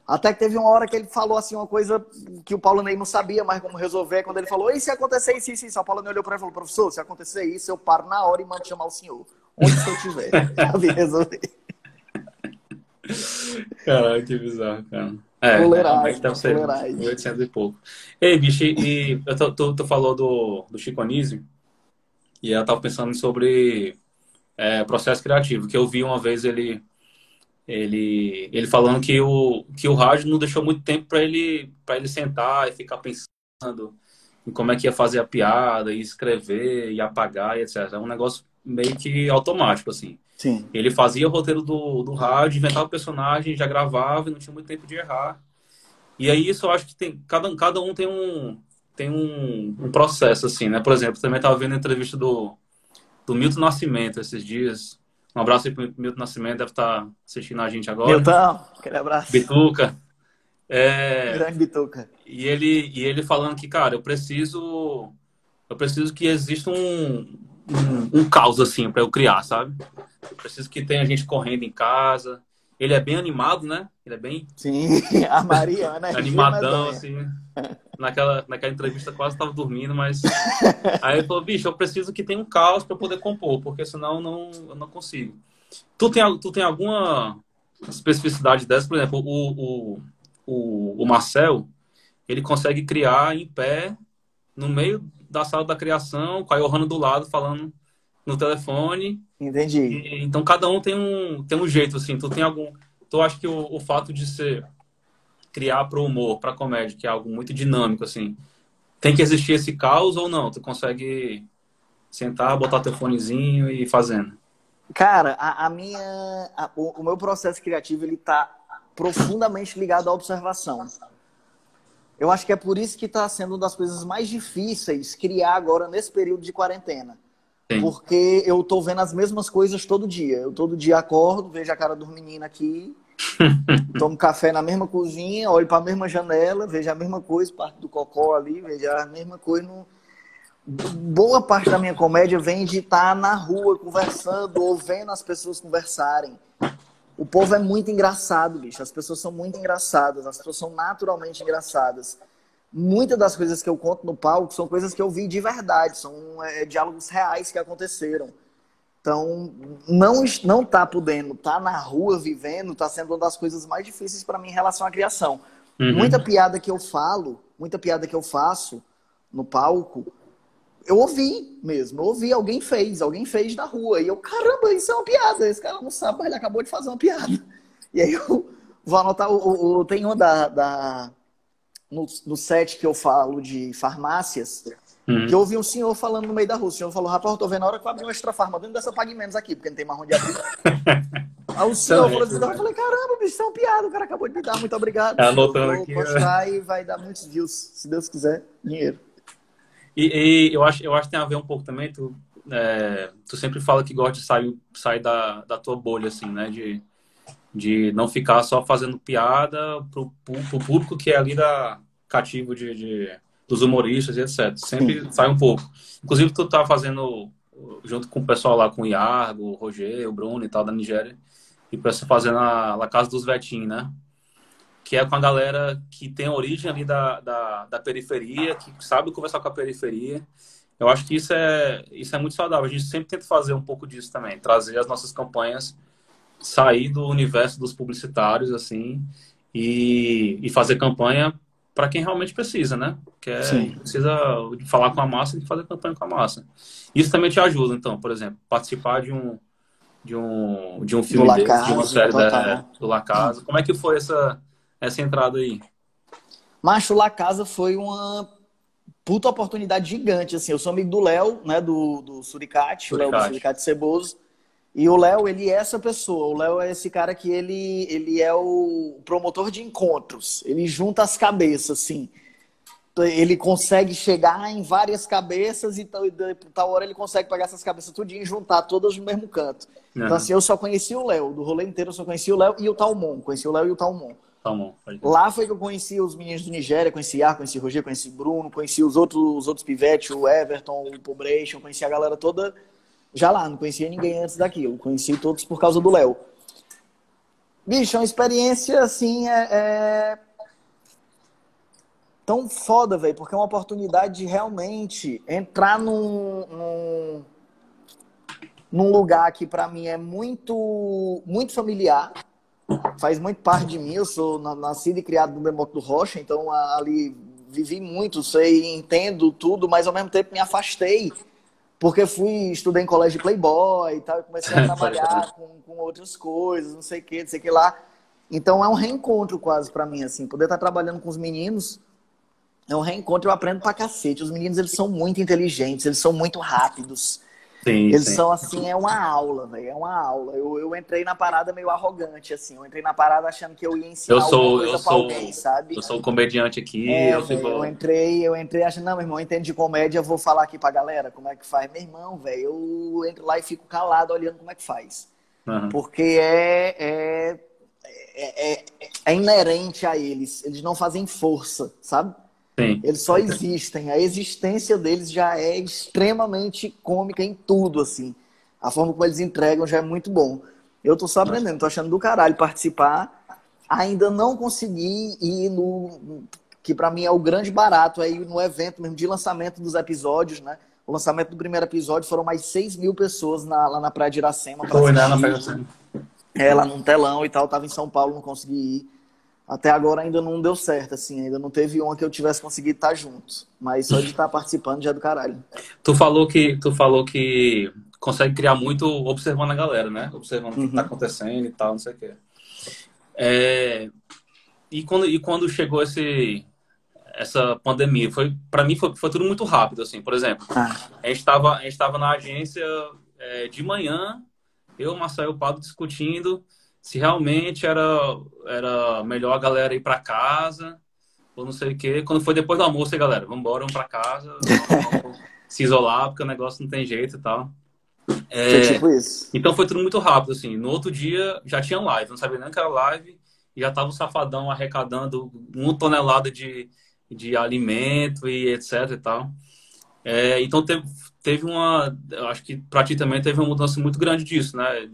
Até que teve uma hora que ele falou assim uma coisa que o Paulo Ney não sabia mais como resolver, quando ele falou: e se acontecer isso, isso, isso? O Paulo Ney olhou para ele e falou: professor, se acontecer isso, eu paro na hora e mando chamar o senhor. Onde você estiver. Sabe resolver. caralho, que bizarro, cara. É, realmente Fuleiragem, deve mano, ser fuleiragem. 1.800 e pouco. Ei, bicho, e tu falou do Chico Anísio, e eu tava pensando sobre processo criativo, que eu vi uma vez ele falando que o rádio não deixou muito tempo para ele sentar e ficar pensando em como é que ia fazer a piada, e escrever, e apagar, e etc. É um negócio meio que automático, assim. Sim. Ele fazia o roteiro do rádio, inventava o personagem, já gravava e não tinha muito tempo de errar. E aí isso eu acho que cada um tem um processo, assim, né? Por exemplo, também estava vendo a entrevista do Milton Nascimento esses dias. Um abraço aí pro Milton Nascimento, deve estar assistindo a gente agora. Milton, aquele abraço. Bituca. É, Grande bituca. e ele falando que, cara, eu preciso que exista um caos, assim, para eu criar, sabe? Eu preciso que tenha gente correndo em casa. Ele é bem animado, né? Ele é bem Sim, a Maria é uma energia animadão, medonha. assim. Naquela entrevista quase estava dormindo, mas... Aí ele falou, bicho, eu preciso que tenha um caos para poder compor, porque senão eu não consigo. Tu tem alguma especificidade dessa? Por exemplo, o Marcel, ele consegue criar em pé, no meio da sala da criação, com a Johanna do lado falando no telefone. Entendi. Então cada um tem um jeito, assim. Tu acha que o fato de ser criar para o humor, para comédia, que é algo muito dinâmico, assim, tem que existir esse caos ou não? Tu consegue sentar, botar teu fonezinho e ir fazendo? Cara, o meu processo criativo ele tá profundamente ligado à observação. Eu acho que é por isso que está sendo uma das coisas mais difíceis criar agora nesse período de quarentena. Sim. Porque eu tô vendo as mesmas coisas todo dia. Eu todo dia acordo, vejo a cara dos meninos aqui, tomo café na mesma cozinha, olho para a mesma janela, vejo a mesma coisa, parte do cocó ali, vejo a mesma coisa. Boa parte da minha comédia vem de estar na rua conversando ou vendo as pessoas conversarem. O povo é muito engraçado, bicho. As pessoas são muito engraçadas, as pessoas são naturalmente engraçadas. Muitas das coisas que eu conto no palco são coisas que eu vi de verdade, são diálogos reais que aconteceram. Então, não tá podendo, tá na rua vivendo, tá sendo uma das coisas mais difíceis para mim em relação à criação. Muita Uhum. piada que eu falo, muita piada que eu faço no palco, eu ouvi mesmo, eu ouvi, alguém fez na rua. E eu, caramba, isso é uma piada. Esse cara não sabe, mas ele acabou de fazer uma piada. E aí eu vou anotar, tem uma no set que eu falo de farmácias, que eu Uhum. ouvi um senhor falando no meio da rua. O senhor falou, rapaz, eu tô vendo a hora que eu abrir uma extra farma dentro dessa Pague Menos aqui, porque não tem mais onde abrir. Aí o senhor falou Excelente, assim, eu velho. falei, caramba, bicho, isso é uma piada, o cara acabou de me dar, muito obrigado, senhor. Anotando Vou aqui. Ó. postar e vai dar muitos views, se Deus quiser, dinheiro. E eu acho que tem a ver um pouco também. Tu sempre fala que gosta de sair da tua bolha, assim, né? de não ficar só fazendo piada pro público que é ali cativo dos humoristas e etc. Sim. Sempre sai um pouco. Inclusive, tu tá fazendo junto com o pessoal lá, com o Iargo, o Roger, o Bruno e tal, da Nigéria, e o pessoal fazendo a La Casa dos Vetim, né? Que é com a galera que tem origem ali da periferia, que sabe conversar com a periferia. Eu acho que isso é muito saudável. A gente sempre tenta fazer um pouco disso também, trazer as nossas campanhas, sair do universo dos publicitários, assim, e fazer campanha para quem realmente precisa, né? Que Sim. precisa falar com a massa e fazer campanha com a massa. Isso também te ajuda, então, por exemplo, participar de um Do filme La desse, de uma Casa, série total. do La Casa. Como é que foi essa entrada aí? Macho, La Casa foi uma puta oportunidade gigante, assim. Eu sou amigo do Léo, né, do Suricate, o Léo do Suricate. Suricate Ceboso. E o Léo, ele é essa pessoa. O Léo é esse cara que ele é o promotor de encontros. Ele junta as cabeças, assim. Ele consegue chegar em várias cabeças e tal hora ele consegue pegar essas cabeças tudinho e juntar todas no mesmo canto. Então, Uhum. assim, eu só conheci o Léo. Do rolê inteiro eu só conheci o Léo e o Talmon. Conheci o Léo e o Talmon. Tá bom. Pode ir. Lá foi que eu conheci os meninos do Nigéria, conheci Ar, conheci Roger, conheci Bruno, conheci os outros pivetes, o Everton, o Pobration, conheci a galera toda já lá, não conhecia ninguém antes daquilo. Conheci todos por causa do Léo. Bicho, é uma experiência assim, tão foda, velho, porque é uma oportunidade de realmente entrar num lugar que pra mim é muito, muito familiar. Faz muito parte de mim. Eu sou nascido e criado no Remoto do Rocha, então ali vivi muito, sei, entendo tudo, mas ao mesmo tempo me afastei, porque estudei em colégio de Playboy e tal, e comecei a Pode ir. trabalhar com outras coisas, não sei o que, não sei o que lá. Então é um reencontro quase pra mim, assim, poder estar trabalhando com os meninos é um reencontro, eu aprendo pra cacete. Os meninos, eles são muito inteligentes, eles são muito rápidos. Sim, Eles sim. são assim, é uma aula, velho, é uma aula. Eu entrei na parada meio arrogante, assim. Eu entrei na parada achando que eu ia Eu ensinar alguma sou, eu coisa pra alguém, sou, sabe? eu sou um comediante aqui, É, eu que velho, eu vou. entrei, eu entrei achando, não, meu irmão, eu entendo de comédia, eu vou falar aqui pra galera como é que faz. Meu irmão, velho, eu entro lá e fico calado olhando como é que faz. Uhum. Porque é inerente a eles. Eles não fazem força, sabe? Sim. Eles só existem. A existência deles já é extremamente cômica em tudo, assim. A forma como eles entregam já é muito bom. Eu tô só aprendendo, tô achando do caralho participar. Ainda não consegui ir no... Que pra mim é o grande barato, é ir no evento mesmo de lançamento dos episódios, né? O lançamento do primeiro episódio foram mais 6.000 pessoas lá na Praia de Iracema pra Foi, né? Na assistir. Pega. Lá num telão e tal. Tava em São Paulo, não consegui ir. Até agora ainda não deu certo, assim. Ainda não teve uma que eu tivesse conseguido estar junto. Mas só de estar participando já é do caralho. Tu falou que consegue criar muito observando a galera, né? Observando o que tá Uhum. acontecendo e tal, não sei o quê. É, e quando chegou essa pandemia, para mim foi tudo muito rápido, assim. Por exemplo, Ah, a gente tava na agência de manhã, eu, Marcelo e o Pablo discutindo se realmente era melhor a galera ir para casa ou não sei o quê. Quando foi depois do almoço, aí, galera, vamos embora, vamos para casa, vamos se isolar, porque o negócio não tem jeito e tal. foi É, tipo isso. então foi tudo muito rápido, assim. No outro dia já tinha live, não sabia nem que era live, e já tava o Safadão arrecadando 1 tonelada de alimento e etc e tal. Então teve eu acho que pra ti também teve uma mudança muito grande disso, né?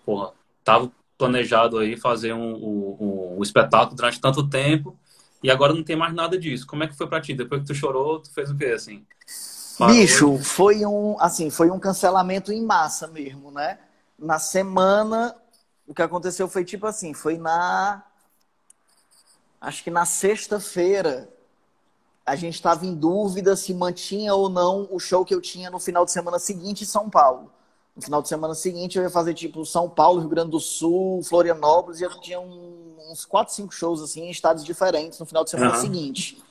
Porra, tava planejado aí fazer um espetáculo durante tanto tempo, e agora não tem mais nada disso. Como é que foi pra ti? Depois que tu chorou, tu fez o quê, assim? Parou Bicho, e... foi um cancelamento em massa mesmo, né? Na semana, o que aconteceu foi tipo assim, acho que na sexta-feira, a gente estava em dúvida se mantinha ou não o show que eu tinha no final de semana seguinte em São Paulo. No final de semana seguinte eu ia fazer tipo São Paulo, Rio Grande do Sul, Florianópolis, e eu tinha uns 4, 5 shows assim em estados diferentes no final de semana Aham. seguinte.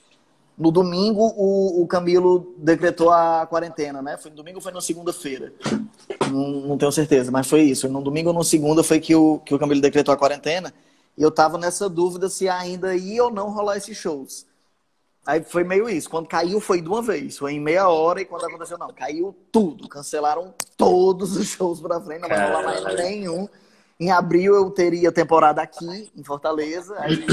No domingo o Camilo decretou a quarentena, né? Foi no domingo ou foi na segunda-feira? Não tenho certeza, mas foi isso. No domingo ou na segunda foi que o Camilo decretou a quarentena, e eu tava nessa dúvida se ainda ia ou não rolar esses shows. Aí foi meio isso. Quando caiu foi de uma vez. Foi em meia hora, e quando aconteceu, não. Caiu tudo. Cancelaram todos os shows pra frente. Não vai rolar mais Caralho. nenhum. Em abril eu teria temporada aqui em Fortaleza. Aí,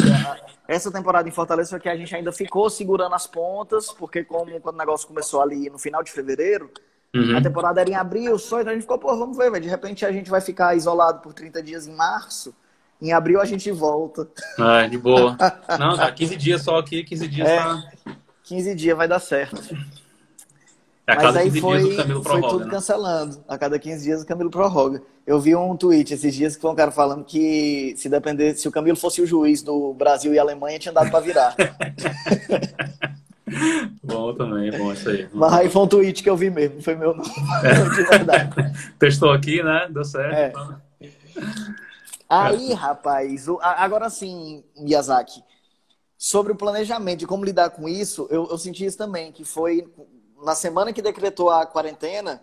essa temporada em Fortaleza foi que a gente ainda ficou segurando as pontas, porque quando o negócio começou ali no final de fevereiro, a Uhum. temporada era em abril só, então a gente ficou, pô, vamos ver, velho. De repente a gente vai ficar isolado por 30 dias em março. Em abril a gente volta. É, de boa. Não, cara, 15 dias só aqui, 15 dias É, tá. 15 dias vai dar certo. É a Mas cada aí 15 dias o foi, Camilo foi prorroga, tudo né? cancelando. A cada 15 dias o Camilo prorroga. Eu vi um tweet esses dias que foi um cara falando que se depender, se o Camilo fosse o juiz do Brasil e Alemanha, tinha dado pra virar. Bom também, bom isso aí. Mas aí foi um tweet que eu vi mesmo, não foi meu não, de verdade. Testou aqui, né? Deu certo. É. Então. Aí, rapaz, agora sim, Miyazaki, sobre o planejamento e como lidar com isso, eu senti isso também, que foi na semana que decretou a quarentena,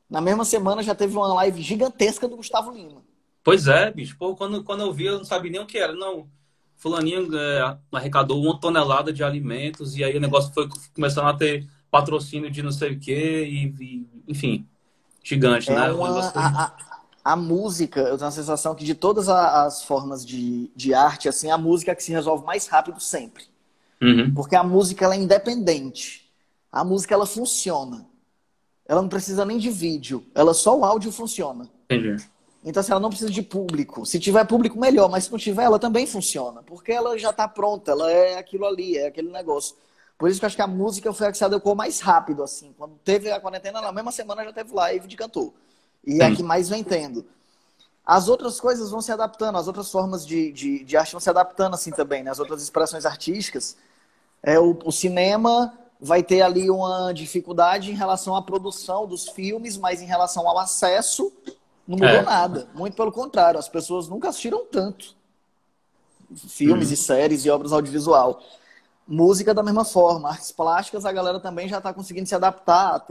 na mesma semana já teve uma live gigantesca do Gustavo Lima. Pois é, bicho. Pô, quando eu vi, eu não sabia nem o que era. Não, fulaninho arrecadou 1 tonelada de alimentos e aí o negócio foi começando a ter patrocínio de não sei o quê enfim, gigante, É né? O uma. negócio foi... A música, eu tenho a sensação que de todas as formas de arte, assim, a música é a que se resolve mais rápido sempre. Uhum, Porque a música ela é independente. A música ela funciona. Ela não precisa nem de vídeo. Ela só o áudio funciona. entendi. Então, assim, ela não precisa de público. Se tiver público, melhor. Mas se não tiver, ela também funciona. Porque ela já está pronta. Ela é aquilo ali, é aquele negócio. Por isso que eu acho que a música foi a que se adequou mais rápido, assim. Quando teve a quarentena, na mesma semana já teve live de cantor. E é a Sim. que mais vem tendo. As outras coisas vão se adaptando. As outras formas de arte vão se adaptando, assim, também, né? As outras expressões artísticas. O cinema vai ter ali uma dificuldade em relação à produção dos filmes, mas em relação ao acesso, não mudou É. nada. Muito pelo contrário, as pessoas nunca assistiram tanto filmes e Uhum. séries e obras audiovisual. Música da mesma forma, artes plásticas, a galera também já está conseguindo se adaptar.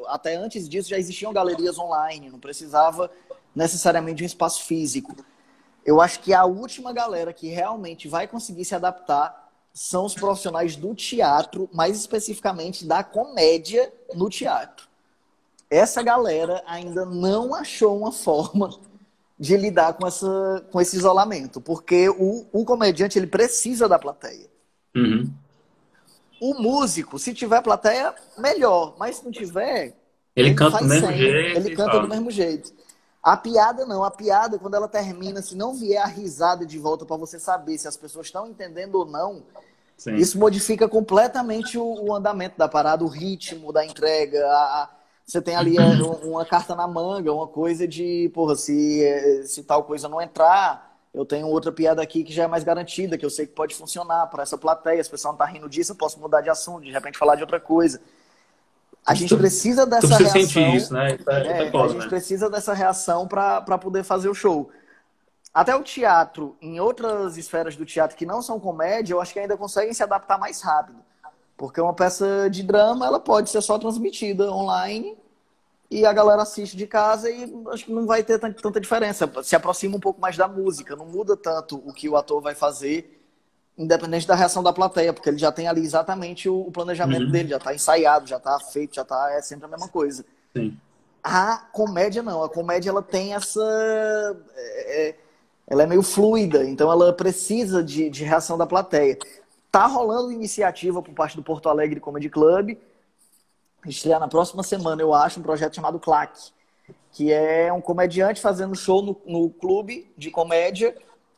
Até antes disso já existiam galerias online, não precisava necessariamente de um espaço físico. Eu acho que a última galera que realmente vai conseguir se adaptar são os profissionais do teatro, mais especificamente da comédia no teatro. Essa galera ainda não achou uma forma de lidar com esse isolamento, porque o comediante ele precisa da plateia. Uhum. O músico, se tiver plateia, melhor, mas se não tiver, Ele ele canta do faz mesmo sem, jeito ele e canta do tal. mesmo jeito. A piada não, a piada quando ela termina, se não vier a risada de volta para você saber se as pessoas estão entendendo ou não, Sim. isso modifica completamente o andamento da parada, o ritmo da entrega. Você tem ali uma carta na manga, uma coisa de, porra, se tal coisa não entrar, eu tenho outra piada aqui que já é mais garantida, que eu sei que pode funcionar para essa plateia. Se o pessoal não tá rindo disso, eu posso mudar de assunto, de repente falar de outra coisa. A gente precisa Tu dessa precisa sentir reação, isso, né? Isso é a foda, gente né? precisa dessa reação para poder fazer o show. Até o teatro, em outras esferas do teatro que não são comédia, eu acho que ainda conseguem se adaptar mais rápido. Porque uma peça de drama, ela pode ser só transmitida online e a galera assiste de casa e acho que não vai ter tanta diferença. Se aproxima um pouco mais da música, não muda tanto o que o ator vai fazer, independente da reação da plateia, porque ele já tem ali exatamente o planejamento dele, Uhum. já está ensaiado, já está feito, é sempre a mesma coisa. Sim. A comédia não, a comédia ela tem essa... ela é meio fluida, então ela precisa de reação da plateia. Tá rolando iniciativa por parte do Porto Alegre Comedy Club, estrear na próxima semana, eu acho, um projeto chamado Claque, que é um comediante fazendo show no clube de comédia,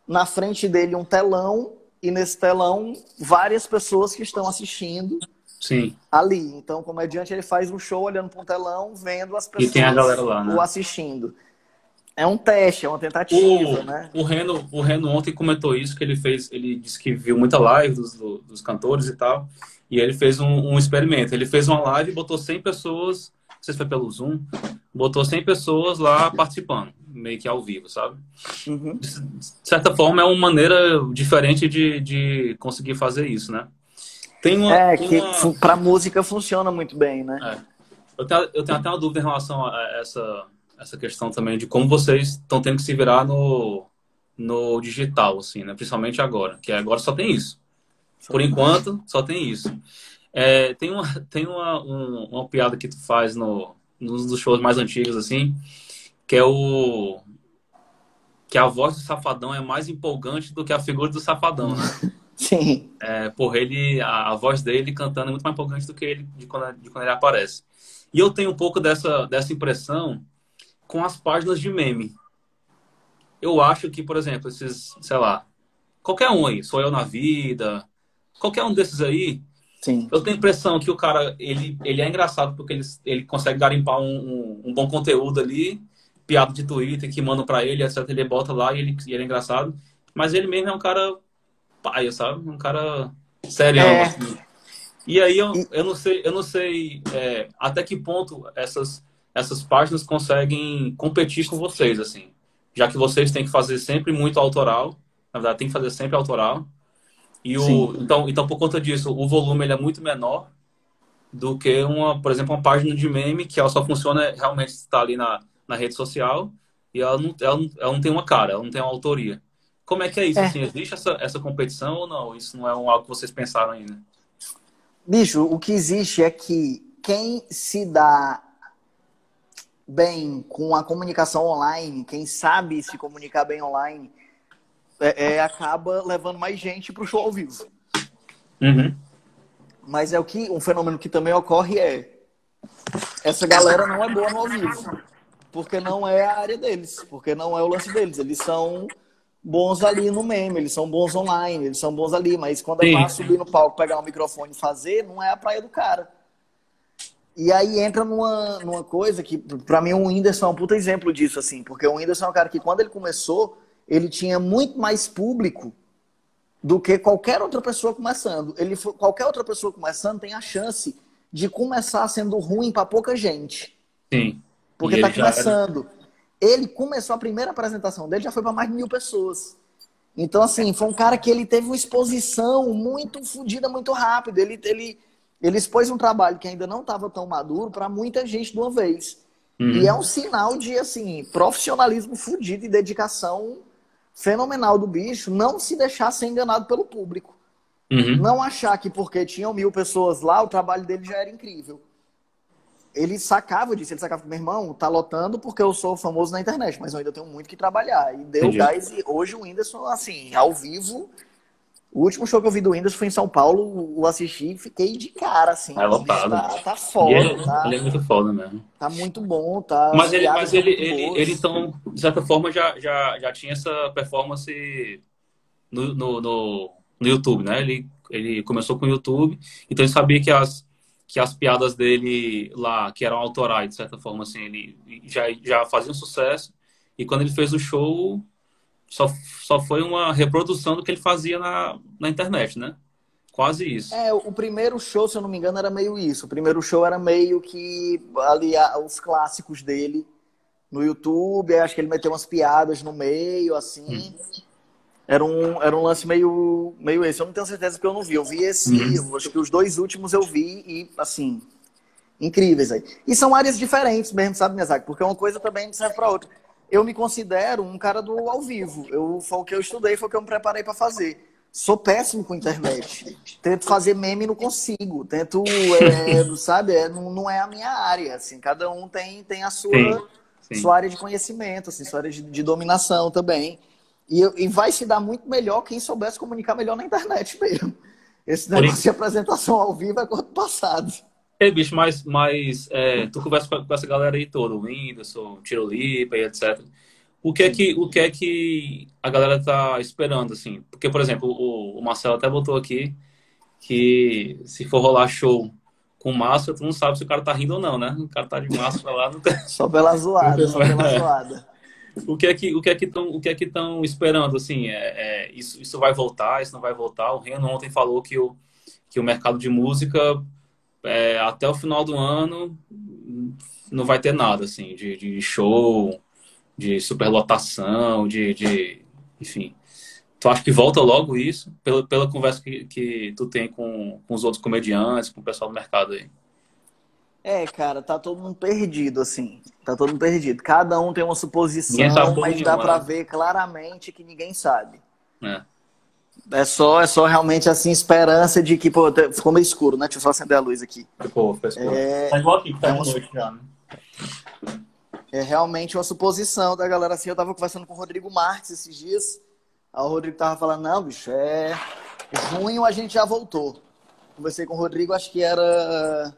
na frente dele um telão, e nesse telão várias pessoas que estão assistindo Sim. ali. Então o comediante ele faz um show olhando para um telão, vendo as E tem a galera pessoas lá, o né? assistindo. É um teste, é uma tentativa, né? O Reno ontem comentou isso, que ele disse que viu muita live dos cantores e tal, e ele fez um experimento. Ele fez uma live e botou 100 pessoas, não sei se foi pelo Zoom, botou 100 pessoas lá participando, meio que ao vivo, sabe? Uhum. De certa forma, é uma maneira diferente de conseguir fazer isso, né? É, Tem que uma, pra música funciona muito bem, né? é, eu tenho até uma dúvida em relação a essa questão também de como vocês estão tendo que se virar no digital, assim, né? Principalmente agora, que agora só tem isso. Por enquanto, só tem isso. Tem uma piada que tu faz nos dos shows mais antigos, assim, que é que a voz do Safadão é mais empolgante do que a figura do Safadão, né? Sim. Porra, a voz dele cantando é muito mais empolgante do que ele de quando ele aparece. E eu tenho um pouco dessa impressão com as páginas de meme. Eu acho que, por exemplo, esses, sei lá, qualquer um aí, Sou Eu na Vida, qualquer um desses aí, Sim. eu tenho a impressão que o cara, ele é engraçado porque ele consegue garimpar um bom conteúdo ali, piada de Twitter que mandam pra ele, etc. Ele bota lá e ele é engraçado. Mas ele mesmo é um cara paia, sabe? Um cara serião, assim. E aí eu não sei até que ponto essas páginas conseguem competir com vocês, assim. Já que vocês têm que fazer sempre muito autoral, na verdade tem que fazer sempre autoral. Então, por conta disso, o volume ele é muito menor do que por exemplo, uma página de meme que ela só funciona realmente se está ali na rede social e ela não tem uma cara, ela não tem uma autoria. Como é que é isso? Assim, existe essa competição ou não? Isso não é algo que vocês pensaram ainda? Bicho, o que existe é que quem se dá bem com a comunicação online, quem sabe se comunicar bem online, acaba levando mais gente pro show ao vivo. Uhum. Mas um fenômeno que também ocorre essa galera não é boa no ao vivo, porque não é a área deles, porque não é o lance deles. Eles são bons ali no meme, eles são bons online, eles são bons ali, mas quando é pra subir no palco, pegar um microfone e fazer, não é a praia do cara. E aí entra numa coisa que, pra mim, o Whindersson é um puta exemplo disso, assim, porque o Whindersson é um cara que, quando ele começou, ele tinha muito mais público do que qualquer outra pessoa começando. Qualquer outra pessoa começando tem a chance de começar sendo ruim pra pouca gente. Sim. Porque tá começando. Ele começou, a primeira apresentação dele já foi para mais de 1.000 pessoas. Então, assim, foi um cara que ele teve uma exposição muito fodida, muito rápido. Ele expôs um trabalho que ainda não estava tão maduro para muita gente de uma vez. Uhum. E é um sinal de, assim, profissionalismo fodido e dedicação fenomenal do bicho, não se deixar ser enganado pelo público. Uhum. Não achar que porque tinham 1.000 pessoas lá, o trabalho dele já era incrível. Ele sacava disso, ele sacava que, meu irmão, tá lotando porque eu sou famoso na internet, mas eu ainda tenho muito que trabalhar. E deu gás, e hoje o Whindersson, assim, ao vivo, o último show que eu vi do Whindersson foi em São Paulo, o assisti e fiquei de cara, assim. É lotado. Tá foda, ele é muito foda mesmo. Tá muito bom, tá... Mas ele então, de certa forma, já tinha essa performance no YouTube, né? Ele começou com o YouTube, então ele sabia que as piadas dele lá, que eram autorais, de certa forma, assim, ele já fazia um sucesso. E quando ele fez o show, só foi uma reprodução do que ele fazia na internet, né? Quase isso. O primeiro show, se eu não me engano, era meio isso. O primeiro show era meio que ali os clássicos dele no YouTube. Acho que ele meteu umas piadas no meio, assim. Era um lance meio esse. Eu não tenho certeza porque eu não vi. Eu vi esse, acho que os 2 últimos eu vi e, assim, incríveis aí. E são áreas diferentes mesmo, sabe, Miyazaki? Porque uma coisa também serve pra outra. Eu me considero um cara do ao vivo. Foi o que eu estudei, foi o que eu me preparei pra fazer. Sou péssimo com internet. Tento fazer meme e não consigo. Tento, sabe, não é a minha área, assim. Cada um tem a sua área de conhecimento, assim, sua área de dominação também. E vai se dar muito melhor quem soubesse comunicar melhor na internet mesmo. Esse negócio de apresentação ao vivo é coisa do passado. Bicho, mas tu conversa com essa galera aí toda, o Whindersson, Tirolipa e etc. O que é que a galera tá esperando, assim? Porque, por exemplo, o Marcelo até botou aqui que se for rolar show com máscara, tu não sabe se o cara tá rindo ou não, né? O cara tá de máscara lá. Não tem... Só pela zoada, só pela zoada. O que é que estão esperando, assim? Isso vai voltar, isso não vai voltar? O Reno ontem falou que o mercado de música, até o final do ano, não vai ter nada, assim, de show, de superlotação, enfim. Tu acha que volta logo isso? Pela conversa que tu tem com os outros comediantes, com o pessoal do mercado aí? Cara, tá todo mundo perdido, assim. Tá todo mundo perdido. Cada um tem uma suposição, mas dá pra ver claramente que ninguém sabe. É só realmente, assim, esperança de que, pô, ficou meio escuro, né? Deixa eu só acender a luz aqui. Ficou escuro. Tá igual aqui, que tá noite já, né? É realmente uma suposição da galera assim. Eu tava conversando com o Rodrigo Marques esses dias. Aí o Rodrigo tava falando, não, bicho, junho a gente já voltou. Conversei com o Rodrigo, acho que era,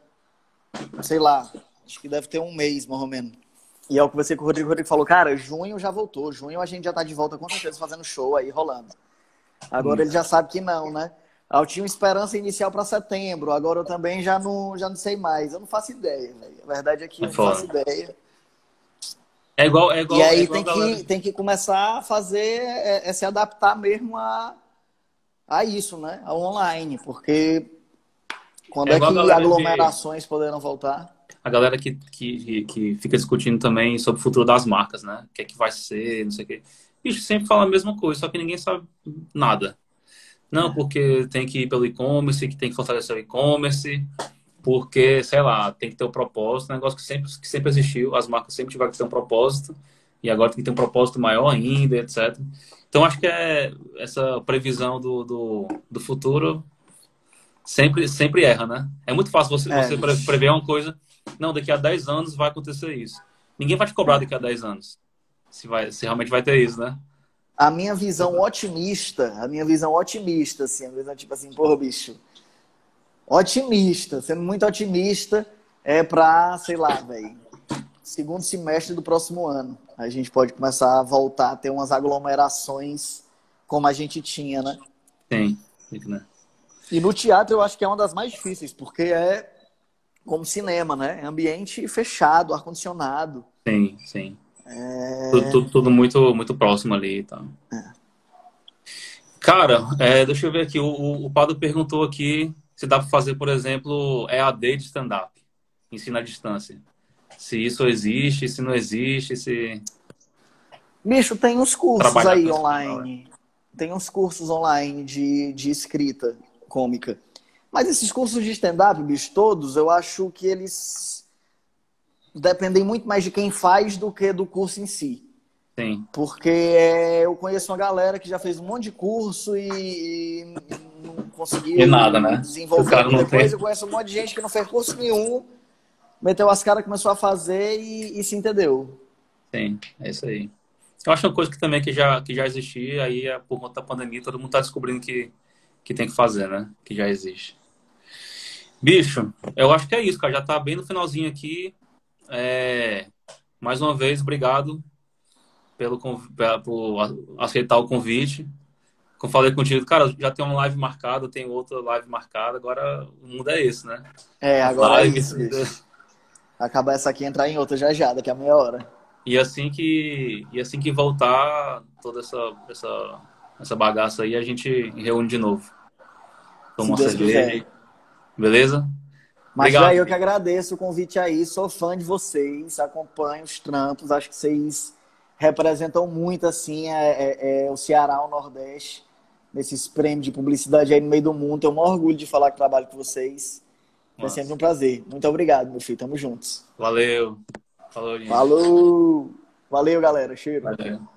sei lá, acho que deve ter um mês, mais ou menos. E aí eu conversei com o Rodrigo falou, cara, junho já voltou. Junho a gente já tá de volta com certeza fazendo show aí, rolando. Agora ele já sabe que não, né? Eu tinha uma esperança inicial para setembro, agora eu também já não sei mais. Eu não faço ideia, velho. A verdade é que eu É não faço foda. ideia. É E aí igual a galera. tem que começar a fazer, se adaptar mesmo a isso, né? Ao online, porque quando É é igual que aglomerações poderão voltar? a galera que fica discutindo também sobre o futuro das marcas, né? O que é que vai ser, não sei o quê. Bicho, sempre fala a mesma coisa, só que ninguém sabe nada. Não, porque tem que ir pelo e-commerce, que tem que fortalecer o e-commerce, porque, sei lá, tem que ter um propósito, um negócio que sempre existiu, as marcas sempre tiveram que ter um propósito, e agora tem que ter um propósito maior ainda, etc. Então, acho que essa previsão do futuro sempre erra, né? É muito fácil É, você bicho. prever uma coisa, não, daqui a 10 anos vai acontecer isso. Ninguém vai te cobrar É. daqui a 10 anos, se realmente vai ter isso, né? A minha visão otimista, assim, a visão tipo assim, porra, bicho, otimista, sendo muito otimista, é pra, sei lá, velho, segundo semestre do próximo ano. A gente pode começar a voltar a ter umas aglomerações como a gente tinha, né? Tem, né? E no teatro eu acho que é uma das mais difíceis, porque é como cinema, né? É ambiente fechado, ar-condicionado. Sim, sim. Tudo muito, muito próximo ali e tal. Cara, deixa eu ver aqui. O Pado perguntou aqui se dá para fazer, por exemplo, EAD de stand-up, ensino à distância. Se isso existe, se não existe, se Bicho, tem uns cursos trabalhar com aí isso na hora. online. Tem uns cursos online de escrita cômica. Mas esses cursos de stand-up, bicho, todos, eu acho que eles dependem muito mais de quem faz do que do curso em si. Sim. Porque eu conheço uma galera que já fez um monte de curso e não E nada, conseguiu né? O desenvolver cara muita não coisa. tem. Eu conheço um monte de gente que não fez curso nenhum, meteu as caras, começou a fazer e se entendeu. Sim, é isso aí. Eu acho uma coisa que já existia, aí por conta da pandemia, todo mundo tá descobrindo que tem que fazer, né? Que já existe. Bicho, eu acho que é isso, cara. Já tá bem no finalzinho aqui. É, Mais uma vez, obrigado por aceitar o convite. Como falei contigo, cara, já tem uma live marcada, tem outra live marcada, agora o mundo é esse, né? É, agora é Live. isso, bicho. Acabar essa aqui e entrar em outra já já, daqui a meia hora. E assim que voltar toda essa bagaça aí, a gente reúne de novo. Toma Se uma Deus cerveja, quiser. beleza? Mas, velho, Obrigado, eu que amigo. agradeço o convite aí. Sou fã de vocês, acompanho os trampos. Acho que vocês representam muito, assim, o Ceará, o Nordeste, nesses prêmios de publicidade aí no meio do mundo. Tenho o maior orgulho de falar que trabalho com vocês. É sempre um Massa. prazer. Muito obrigado, meu filho. Tamo juntos. Valeu. Falou, gente. Falou! Valeu, galera. Cheiro. Valeu.